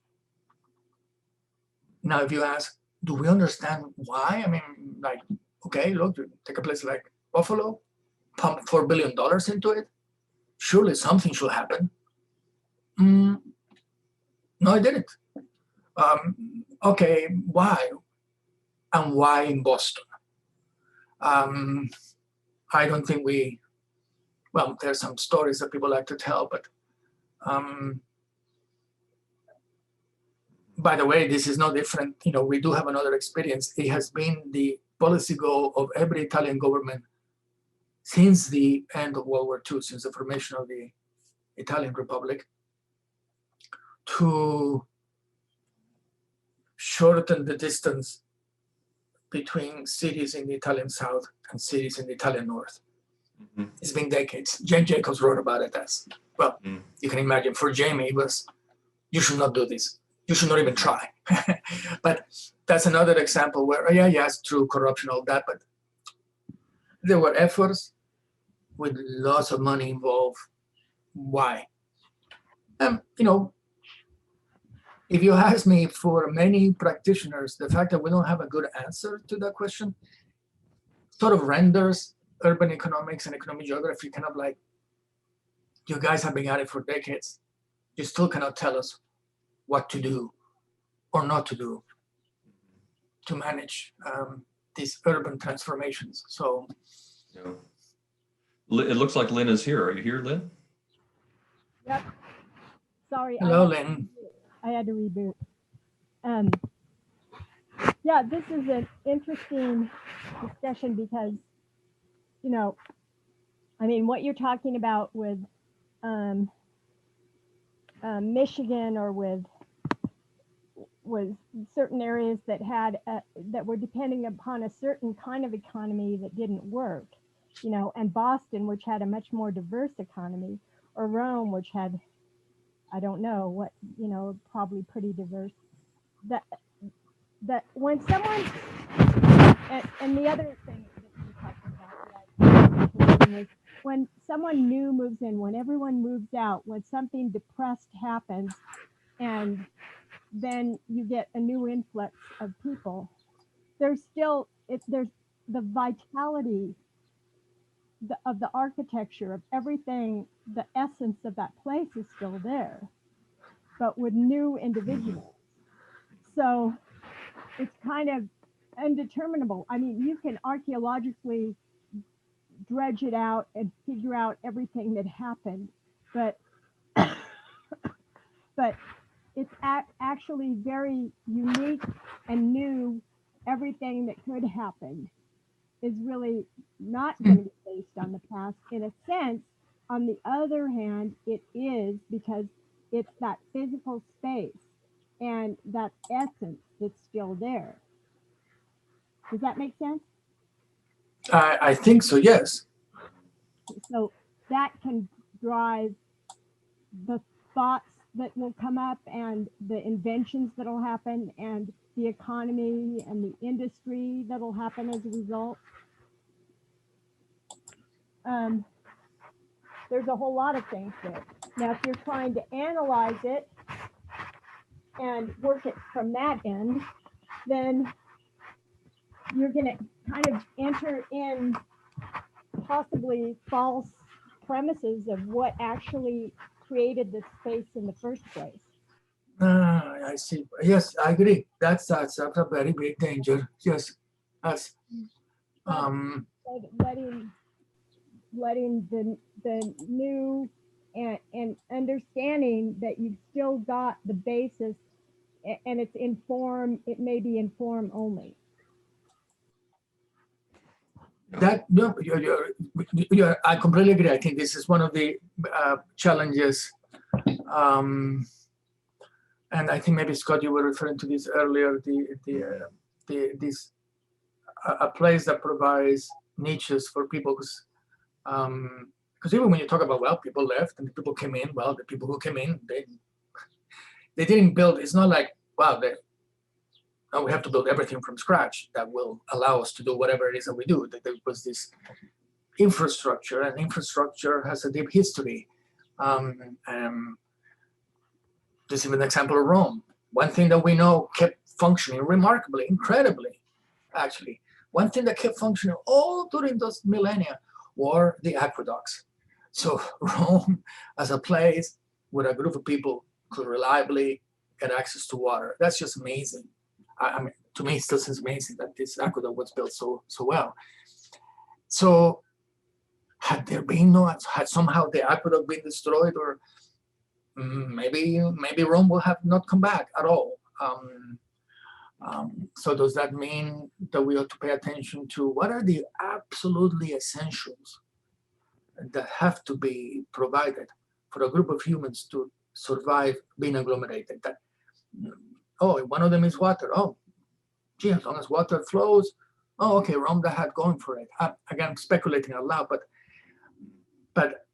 Now, if you ask, do we understand why? I mean, like, okay, look, you take a place like Buffalo, pump $4 billion into it. Surely something should happen. No, it didn't. Okay, why? And why in Boston? I don't think well, there's some stories that people like to tell, but by the way, this is no different. You know, we do have another experience. It has been the policy goal of every Italian government since the end of World War II, since the formation of the Italian Republic, to shorten the distance between cities in the Italian South and cities in the Italian North. It's been decades. Jane Jacobs wrote about it as well. You can imagine for Jamie, it was, you should not do this. You should not even try. But that's another example where, oh, yeah, it's true, corruption, all that, but there were efforts with lots of money involved. Why? You know, if you ask me, for many practitioners, the fact that we don't have a good answer to that question sort of renders urban economics and economic geography kind of like, you guys have been at it for decades. You still cannot tell us what to do or not to do to manage these urban transformations. So, Yeah. It looks like Lynn is here. Are you here, Lynn? Yep. Sorry. hello, Lynn. I had to reboot. Yeah, this is an interesting discussion because, you know, I mean, what you're talking about with Michigan or with certain areas that had that were depending upon a certain kind of economy that didn't work, you know, and Boston, which had a much more diverse economy, or Rome, which had, I don't know what, you know, probably pretty diverse. That when someone, and the other thing that you're talking about, is when someone new moves in, when everyone moves out, when something depressed happens, and then you get a new influx of people, there's still, there's the vitality of the architecture of everything, the essence of that place is still there, but with new individuals. So it's kind of undeterminable. I mean, you can archaeologically dredge it out and figure out everything that happened, but it's actually very unique and new. Everything that could happen is really not going to be based on the past. In a sense, on the other hand, it is, because it's that physical space and that essence that's still there. Does that make sense? I think so, yes. So that can drive the thoughts that will come up and the inventions that will happen and the economy and the industry that will happen as a result. There's a whole lot of things there. Now, if you're trying to analyze it and work it from that end, then you're going to kind of enter in possibly false premises of what actually created this space in the first place. I see. Yes, I agree. That's a very big danger. Yes, that's letting the new and understanding that you've still got the basis, and it's in form. It may be in form only. that. No, you're, I completely agree. I think this is one of the challenges. And I think maybe Scott, you were referring to this earlier. This a place that provides niches for people, because even when you talk about, well, people left and the people came in. Well, the people who came in, they didn't build. It's not like, wow, now we have to build everything from scratch that will allow us to do whatever it is that we do. There was this infrastructure, and infrastructure has a deep history. Just even an example of Rome. One thing that we know kept functioning remarkably, incredibly, actually. One thing that kept functioning all during those millennia were the aqueducts. So Rome as a place where a group of people could reliably get access to water. That's just amazing. I mean, to me, it still seems amazing that this aqueduct was built so well. So had somehow the aqueduct been destroyed, or maybe Rome will have not come back at all. So does that mean that we ought to pay attention to what are the absolutely essentials that have to be provided for a group of humans to survive being agglomerated? That, one of them is water. Oh, gee, as long as water flows, oh, okay, Rome that had going for it. Again, I'm speculating out loud, but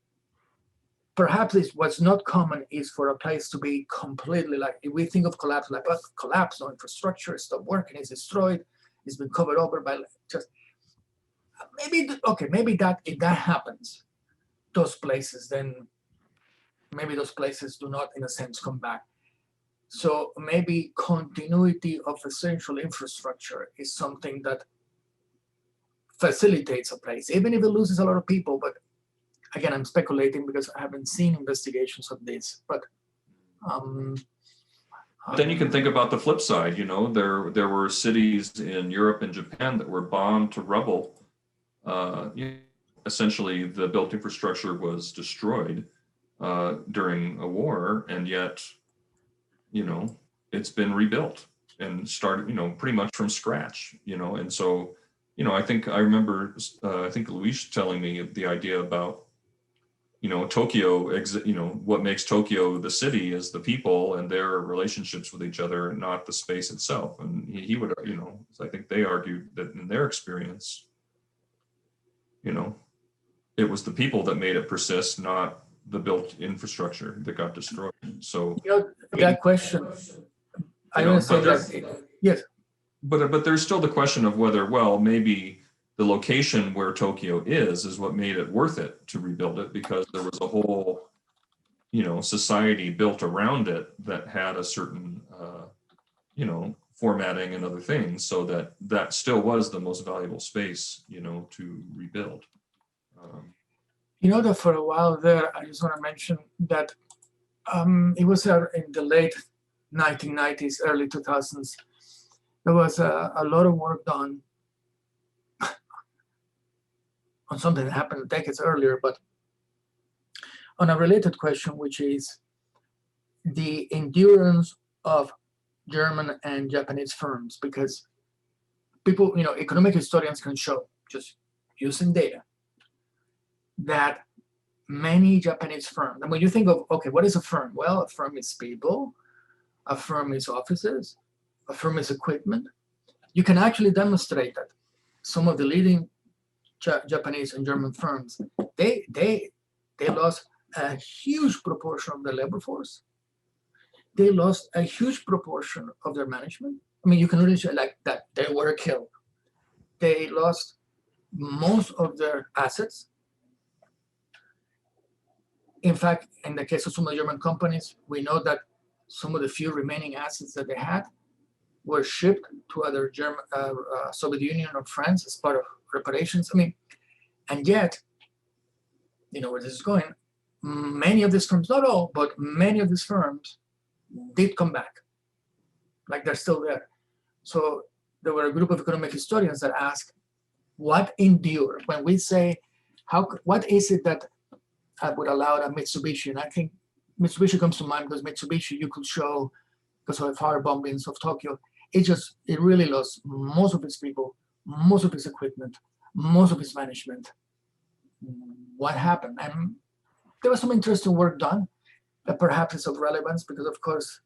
perhaps what's not common is for a place to be completely, like, if we think of collapse, like, collapse, no infrastructure, it's stopped working, it's destroyed, it's been covered over by just, maybe that, if that happens, those places, then maybe those places do not, in a sense, come back. So maybe continuity of essential infrastructure is something that facilitates a place, even if it loses a lot of people. But again, I'm speculating because I haven't seen investigations of this. But then you can think about the flip side. There were cities in Europe and Japan that were bombed to rubble. Essentially, the built infrastructure was destroyed during a war, and yet, it's been rebuilt and started, pretty much from scratch. And so, I remember, I think Luis telling me the idea about, Tokyo, what makes Tokyo the city is the people and their relationships with each other, not the space itself. And he would, I think they argued that in their experience, it was the people that made it persist, not the built infrastructure that got destroyed. So that question, I don't say that. Yes. But there's still the question of whether, well, maybe the location where Tokyo is what made it worth it to rebuild it, because there was a whole, society built around it that had a certain, formatting and other things, so that still was the most valuable space, to rebuild. That for a while there, I just want to mention that it was in the late 1990s, early 2000s, there was a lot of work done on something that happened decades earlier, but on a related question, which is the endurance of German and Japanese firms, because people, economic historians can show, just using data, that many Japanese firms, and when you think of, okay, what is a firm? Well, a firm is people, a firm is offices, a firm is equipment. You can actually demonstrate that some of the leading Japanese and German firms, they lost a huge proportion of their labor force. They lost a huge proportion of their management. I mean, you can really say like that they were killed. They lost most of their assets. In fact, in the case of some of the German companies, we know that some of the few remaining assets that they had were shipped to other German, Soviet Union or France as part of reparations. I mean, and yet, where this is going, many of these firms, not all, but many of these firms did come back. Like they're still there. So there were a group of economic historians that asked, what endured? When we say, what is it that would allow a Mitsubishi? And I think Mitsubishi comes to mind because Mitsubishi, you could show, because of the fire bombings of Tokyo, it really lost most of its people, most of its equipment, most of its management. What happened? And there was some interesting work done that perhaps is of relevance, because of course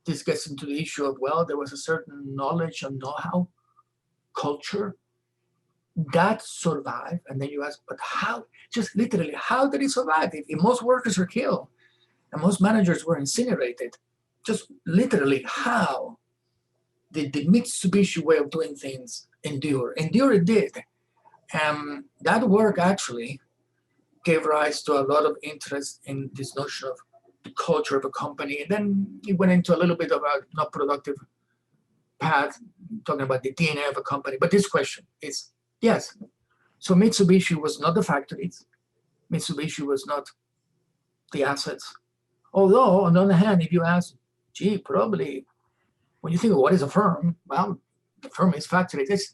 this gets into the issue of, well, there was a certain knowledge and know-how, culture that survived. And then you ask, but how? Just literally, how did it survive? If most workers were killed and most managers were incinerated, just literally, how did the Mitsubishi way of doing things endure? Endure it did. That work actually gave rise to a lot of interest in this notion of the culture of a company. And then it went into a little bit of a not productive path, talking about the DNA of a company. But this question is, yes. So Mitsubishi was not the factories. Mitsubishi was not the assets. Although, on the other hand, if you ask, gee, probably, when you think of what is a firm, well, the firm is factories.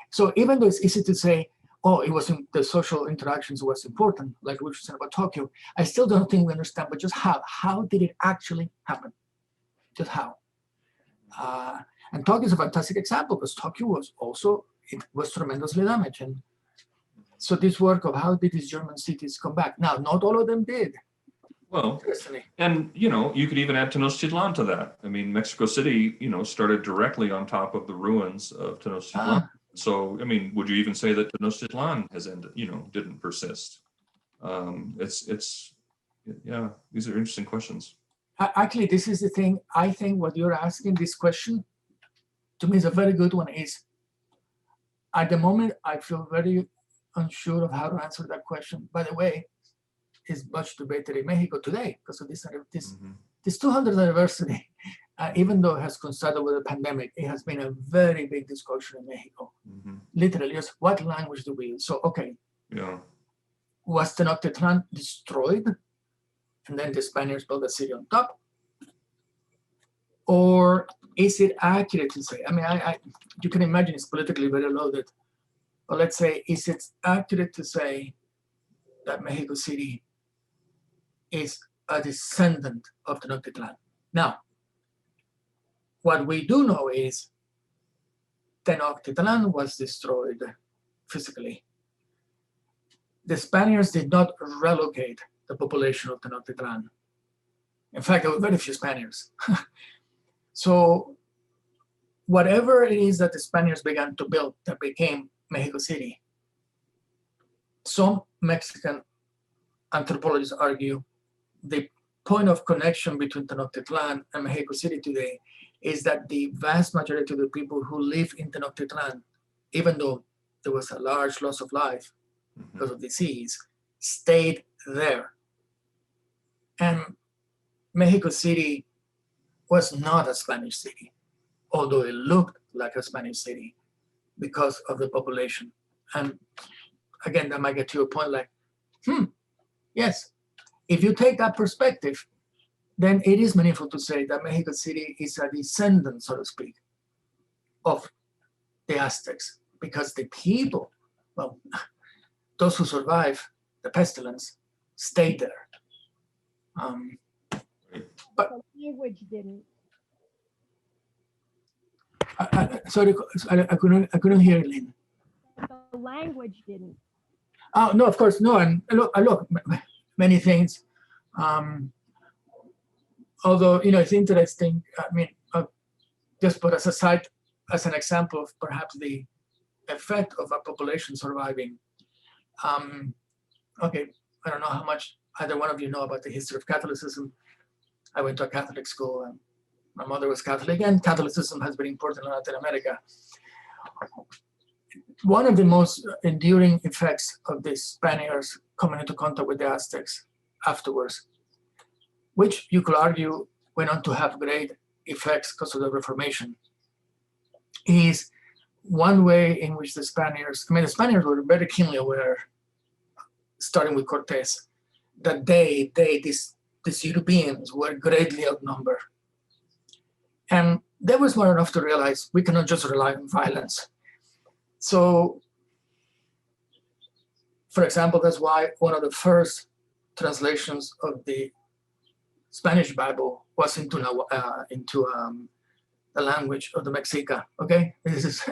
So even though it's easy to say, oh, it wasn't, the social interactions was important, like we were saying about Tokyo, I still don't think we understand, but just how did it actually happen? Just how? And Tokyo is a fantastic example because Tokyo was also, it was tremendously damaged. And so this work of how did these German cities come back? Now, not all of them did. Well, and you could even add Tenochtitlan to that. I mean, Mexico City, started directly on top of the ruins of Tenochtitlan. So, I mean, would you even say that Tenochtitlan has ended, didn't persist? Yeah, these are interesting questions. Actually, this is the thing. I think what you're asking, this question, to me is a very good one. Is at the moment I feel very unsure of how to answer that question. By the way, is much debated in Mexico today because of this 200th anniversary. Even though it has coincided with the pandemic, it has been a very big discussion in Mexico. Literally, just what language do we use? So, okay, was Tenochtitlan destroyed, and then the Spaniards built a city on top? Or is it accurate to say? I mean, you can imagine it's politically very loaded. But let's say, is it accurate to say that Mexico City is a descendant of Tenochtitlan? Now, what we do know is Tenochtitlan was destroyed physically. The Spaniards did not relocate the population of Tenochtitlan. In fact, there were very few Spaniards. So whatever it is that the Spaniards began to build that became Mexico City, some Mexican anthropologists argue the point of connection between Tenochtitlan and Mexico City today is that the vast majority of the people who live in Tenochtitlan, even though there was a large loss of life because of disease, stayed there. And Mexico City was not a Spanish city, although it looked like a Spanish city because of the population. And again, that might get to a point like, yes, if you take that perspective, then it is meaningful to say that Mexico City is a descendant, so to speak, of the Aztecs, because the people, well, those who survived the pestilence stayed there. But the language didn't. Sorry, I couldn't hear you, Lynn. The language didn't. Oh, no, of course, no. And look, many things. Although, it's interesting, I mean, just put as a side, as an example of perhaps the effect of a population surviving. Okay, I don't know how much either one of you know about the history of Catholicism. I went to a Catholic school, and my mother was Catholic, and Catholicism has been important in Latin America. One of the most enduring effects of the Spaniards coming into contact with the Aztecs afterwards, which you could argue went on to have great effects because of the Reformation, is one way in which the Spaniards were very keenly aware, starting with Cortés, that these Europeans were greatly outnumbered. And they were smart enough to realize we cannot just rely on violence. So, for example, that's why one of the first translations of the Spanish Bible was into the language of the Mexica. Okay, this is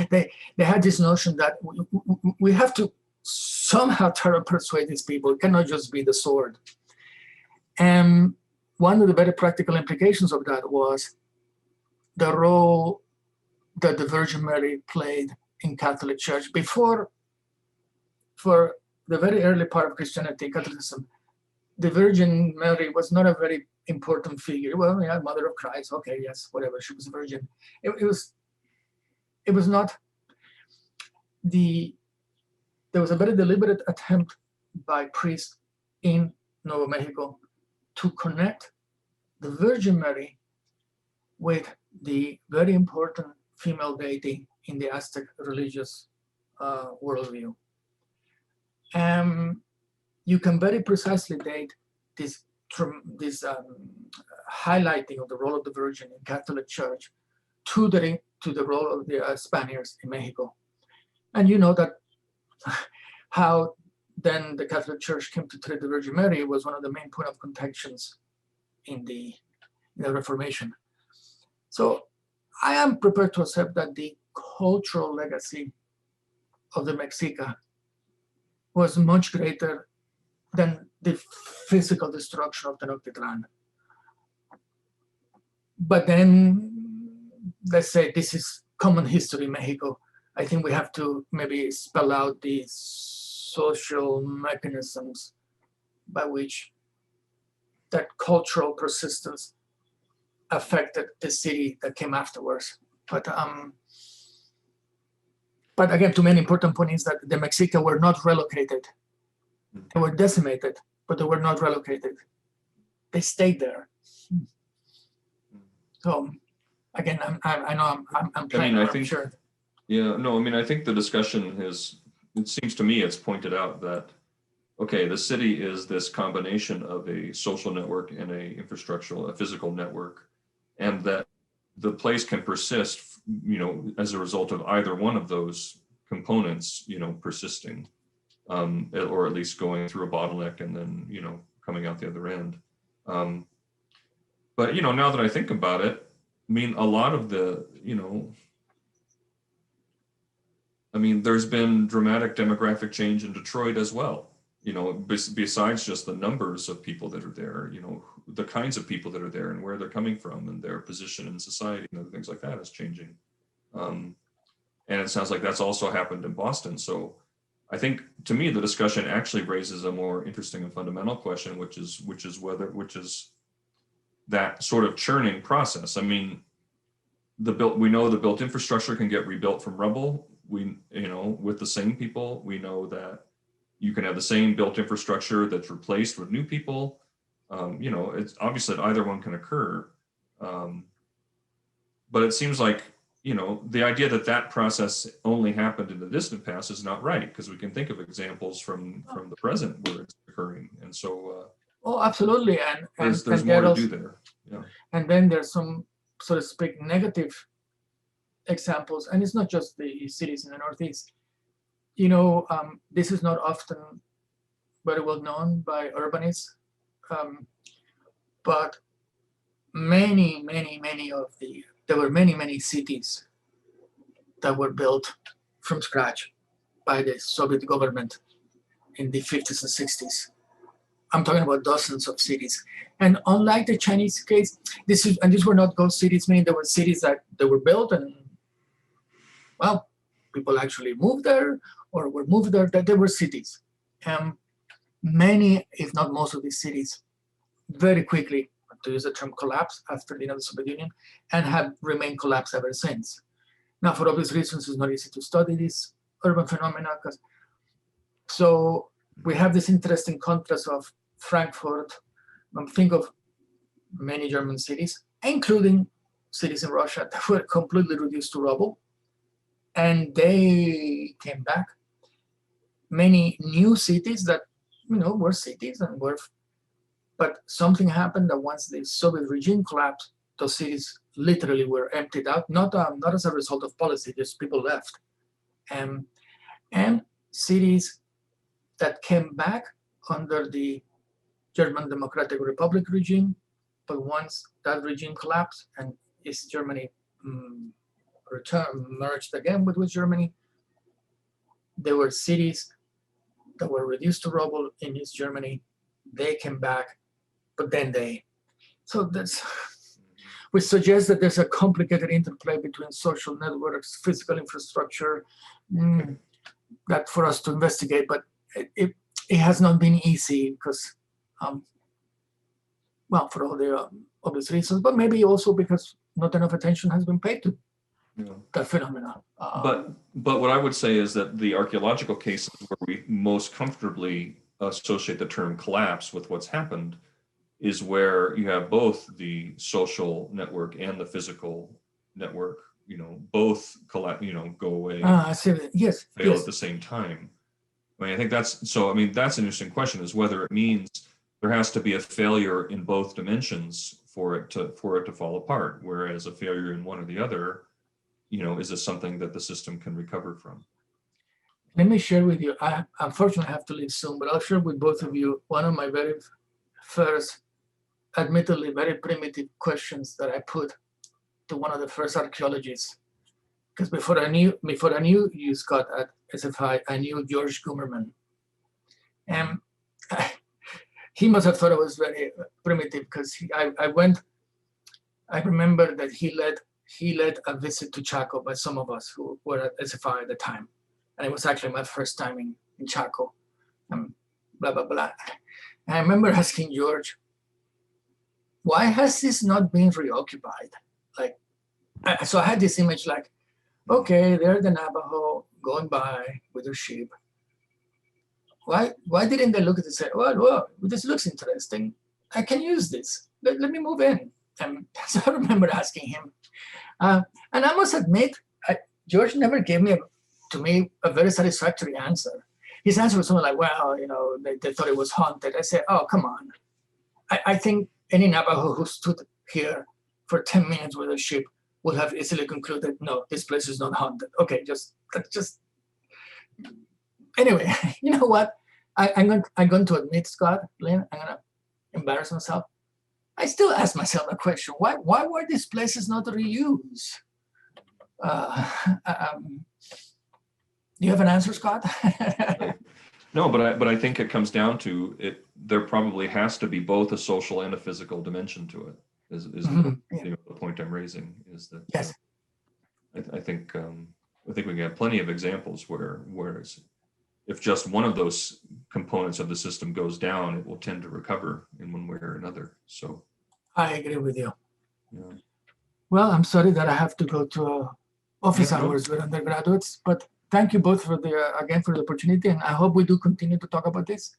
they had this notion that we have to somehow try to persuade these people. It cannot just be the sword. And one of the very practical implications of that was the role that the Virgin Mary played in Catholic Church before. For the very early part of Christianity, Catholicism, the Virgin Mary was not a very important figure. Well, yeah, Mother of Christ. Okay, yes, whatever. She was a virgin. It was not the. There was a very deliberate attempt by priests in Nuevo Mexico to connect the Virgin Mary with the very important female deity in the Aztec religious worldview. You can very precisely date this highlighting of the role of the Virgin in Catholic Church to the role of the Spaniards in Mexico. And you know that how then the Catholic Church came to treat the Virgin Mary was one of the main point of contentions in the Reformation. So I am prepared to accept that the cultural legacy of the Mexica was much greater than the physical destruction of the Nokia Clan. But then, let's say this is common history in Mexico. I think we have to maybe spell out the social mechanisms by which that cultural persistence affected the city that came afterwards. But again, to me, an important point is that the Mexica were not relocated. They were decimated, but they were not relocated. They stayed there. So again, I know I'm playing. I I'm think, sure. yeah, no, I mean, I think the discussion has, it seems to me, it's pointed out that, okay, the city is this combination of a social network and a physical network, and that the place can persist, as a result of either one of those components, persisting, or at least going through a bottleneck and then, coming out the other end. But, now that I think about it, I mean, a lot of the, there's been dramatic demographic change in Detroit as well. Besides just the numbers of people that are there, the kinds of people that are there and where they're coming from and their position in society and other things like that is changing. And it sounds like that's also happened in Boston. So I think, to me, the discussion actually raises a more interesting and fundamental question, which is that sort of churning process. I mean, we know the built infrastructure can get rebuilt from rubble. With the same people, we know that you can have the same built infrastructure that's replaced with new people. It's obvious that either one can occur. But it seems like, the idea that process only happened in the distant past is not right, because we can think of examples from the present where it's occurring. And so, oh, absolutely. And there's more to do there. Yeah. And then there's some, so to speak, negative examples. And it's not just the cities in the Northeast. This is not often very well known by urbanists, but many cities that were built from scratch by the Soviet government in the 50s and 60s. I'm talking about dozens of cities. And unlike the Chinese case, these were not ghost cities, meaning there were cities that they were built and, well, people actually moved there or were moved there, that they were cities. Many, if not most of these cities, very quickly, to use the term, collapsed after the end of the Soviet Union and have remained collapsed ever since. Now, for obvious reasons, it's not easy to study these urban phenomena. So we have this interesting contrast of Frankfurt. Think of many German cities, including cities in Russia that were completely reduced to rubble, and they came back. Many new cities that, were cities and were, but something happened that once the Soviet regime collapsed, those cities literally were emptied out, not as a result of policy, just people left. And cities that came back under the German Democratic Republic regime, but once that regime collapsed and East Germany merged again with West Germany, there were cities that were reduced to rubble in East Germany. They came back, but then which suggests that there's a complicated interplay between social networks, physical infrastructure, that for us to investigate, but it has not been easy because, well, for all the obvious reasons, but maybe also because not enough attention has been paid to that phenomenon. But what I would say is that the archaeological cases where we most comfortably associate the term collapse with what's happened is where you have both the social network and the physical network, both go away, I see. Yes, fail yes. at the same time. I mean, I think that's an interesting question, is whether it means there has to be a failure in both dimensions for it to fall apart, whereas a failure in one or the other, is this something that the system can recover from? Let me share with you. I unfortunately have to leave soon, but I'll share with both of you one of my very first, admittedly very primitive questions that I put to one of the first archaeologists. Because before I knew you, Scott, at SFI, I knew George Gumerman. And he must have thought it was very primitive, because I remember that he led a visit to Chaco by some of us who were at SFI at the time. And it was actually my first time in Chaco, blah, blah, blah. And I remember asking George, why has this not been reoccupied? So I had this image like, okay, they're the Navajo going by with their sheep. Why didn't they look at it and say, well, this looks interesting. I can use this. Let me move in. And so I remember asking him. And I must admit, George never gave me a very satisfactory answer. His answer was something like, well, they thought it was haunted. I said, oh, come on. I think any Navajo who stood here for 10 minutes with a sheep would have easily concluded, no, this place is not haunted. Okay, just anyway, you know what? I'm going to admit, Scott, Lynn, I'm gonna embarrass myself. I still ask myself a question: why were these places not reused? Do you have an answer, Scott? No, but I think it comes down to it. There probably has to be both a social and a physical dimension to it. Is the point I'm raising? Is that yes? I think we can have plenty of examples where if just one of those components of the system goes down, it will tend to recover in one way or another. So I agree with you. Yeah. Well, I'm sorry that I have to go to office hours with undergraduates, but thank you both for the opportunity, and I hope we do continue to talk about this.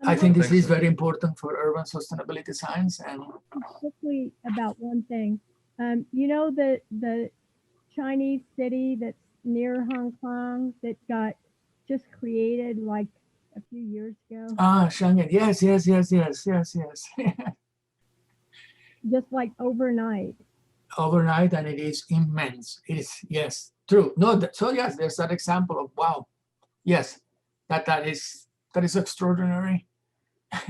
I think this is very important for urban sustainability science. And quickly about one thing, the Chinese city that's near Hong Kong that got just created like a few years ago. Shanghai, yes. Just like overnight. Overnight, and it is immense. It is, yes, true. No, so yes, there's that example of wow, yes, that is extraordinary,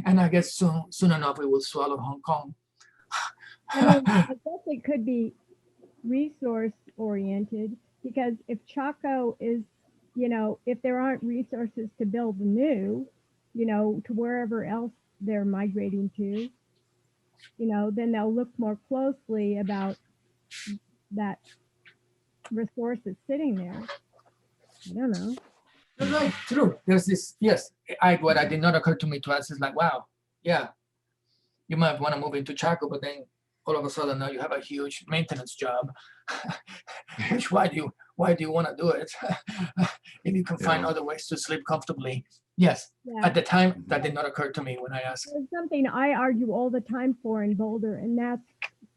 and I guess soon enough it will swallow Hong Kong. I guess it could be resource oriented, because if Chaco is, if there aren't resources to build new, to wherever else they're migrating to, then they'll look more closely about that resource that's sitting there. I don't know. Right, true. There's this, yes. What I did not occur to me to ask is like, wow, yeah, you might want to move into Chaco, but then all of a sudden now you have a huge maintenance job. Which why do you want to do it if you can find other ways to sleep comfortably? Yes. Yeah. At the time, that did not occur to me when I asked. There's something I argue all the time for in Boulder, and that's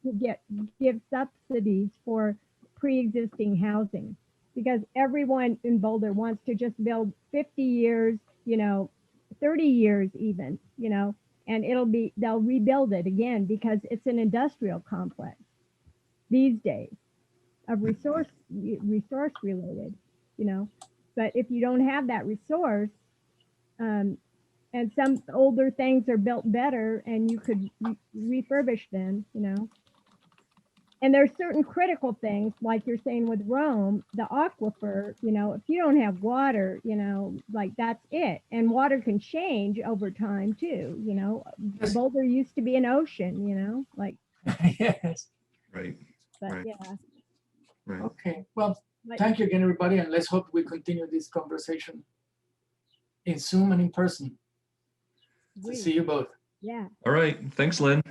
to give subsidies for pre-existing housing, because everyone in Boulder wants to just build 50 years, 30 years even, and they'll rebuild it again because it's an industrial complex these days of resource related, but if you don't have that resource, and some older things are built better and you could refurbish them, and there's certain critical things, like you're saying with Rome, the aquifer, if you don't have water, like that's it. And water can change over time too, Boulder used to be an ocean, like. Yes. Right. But right. Yeah. Right. Okay. Well, thank you again, everybody. And let's hope we continue this conversation in Zoom and in person. To see you both. Yeah. All right. Thanks, Lynn.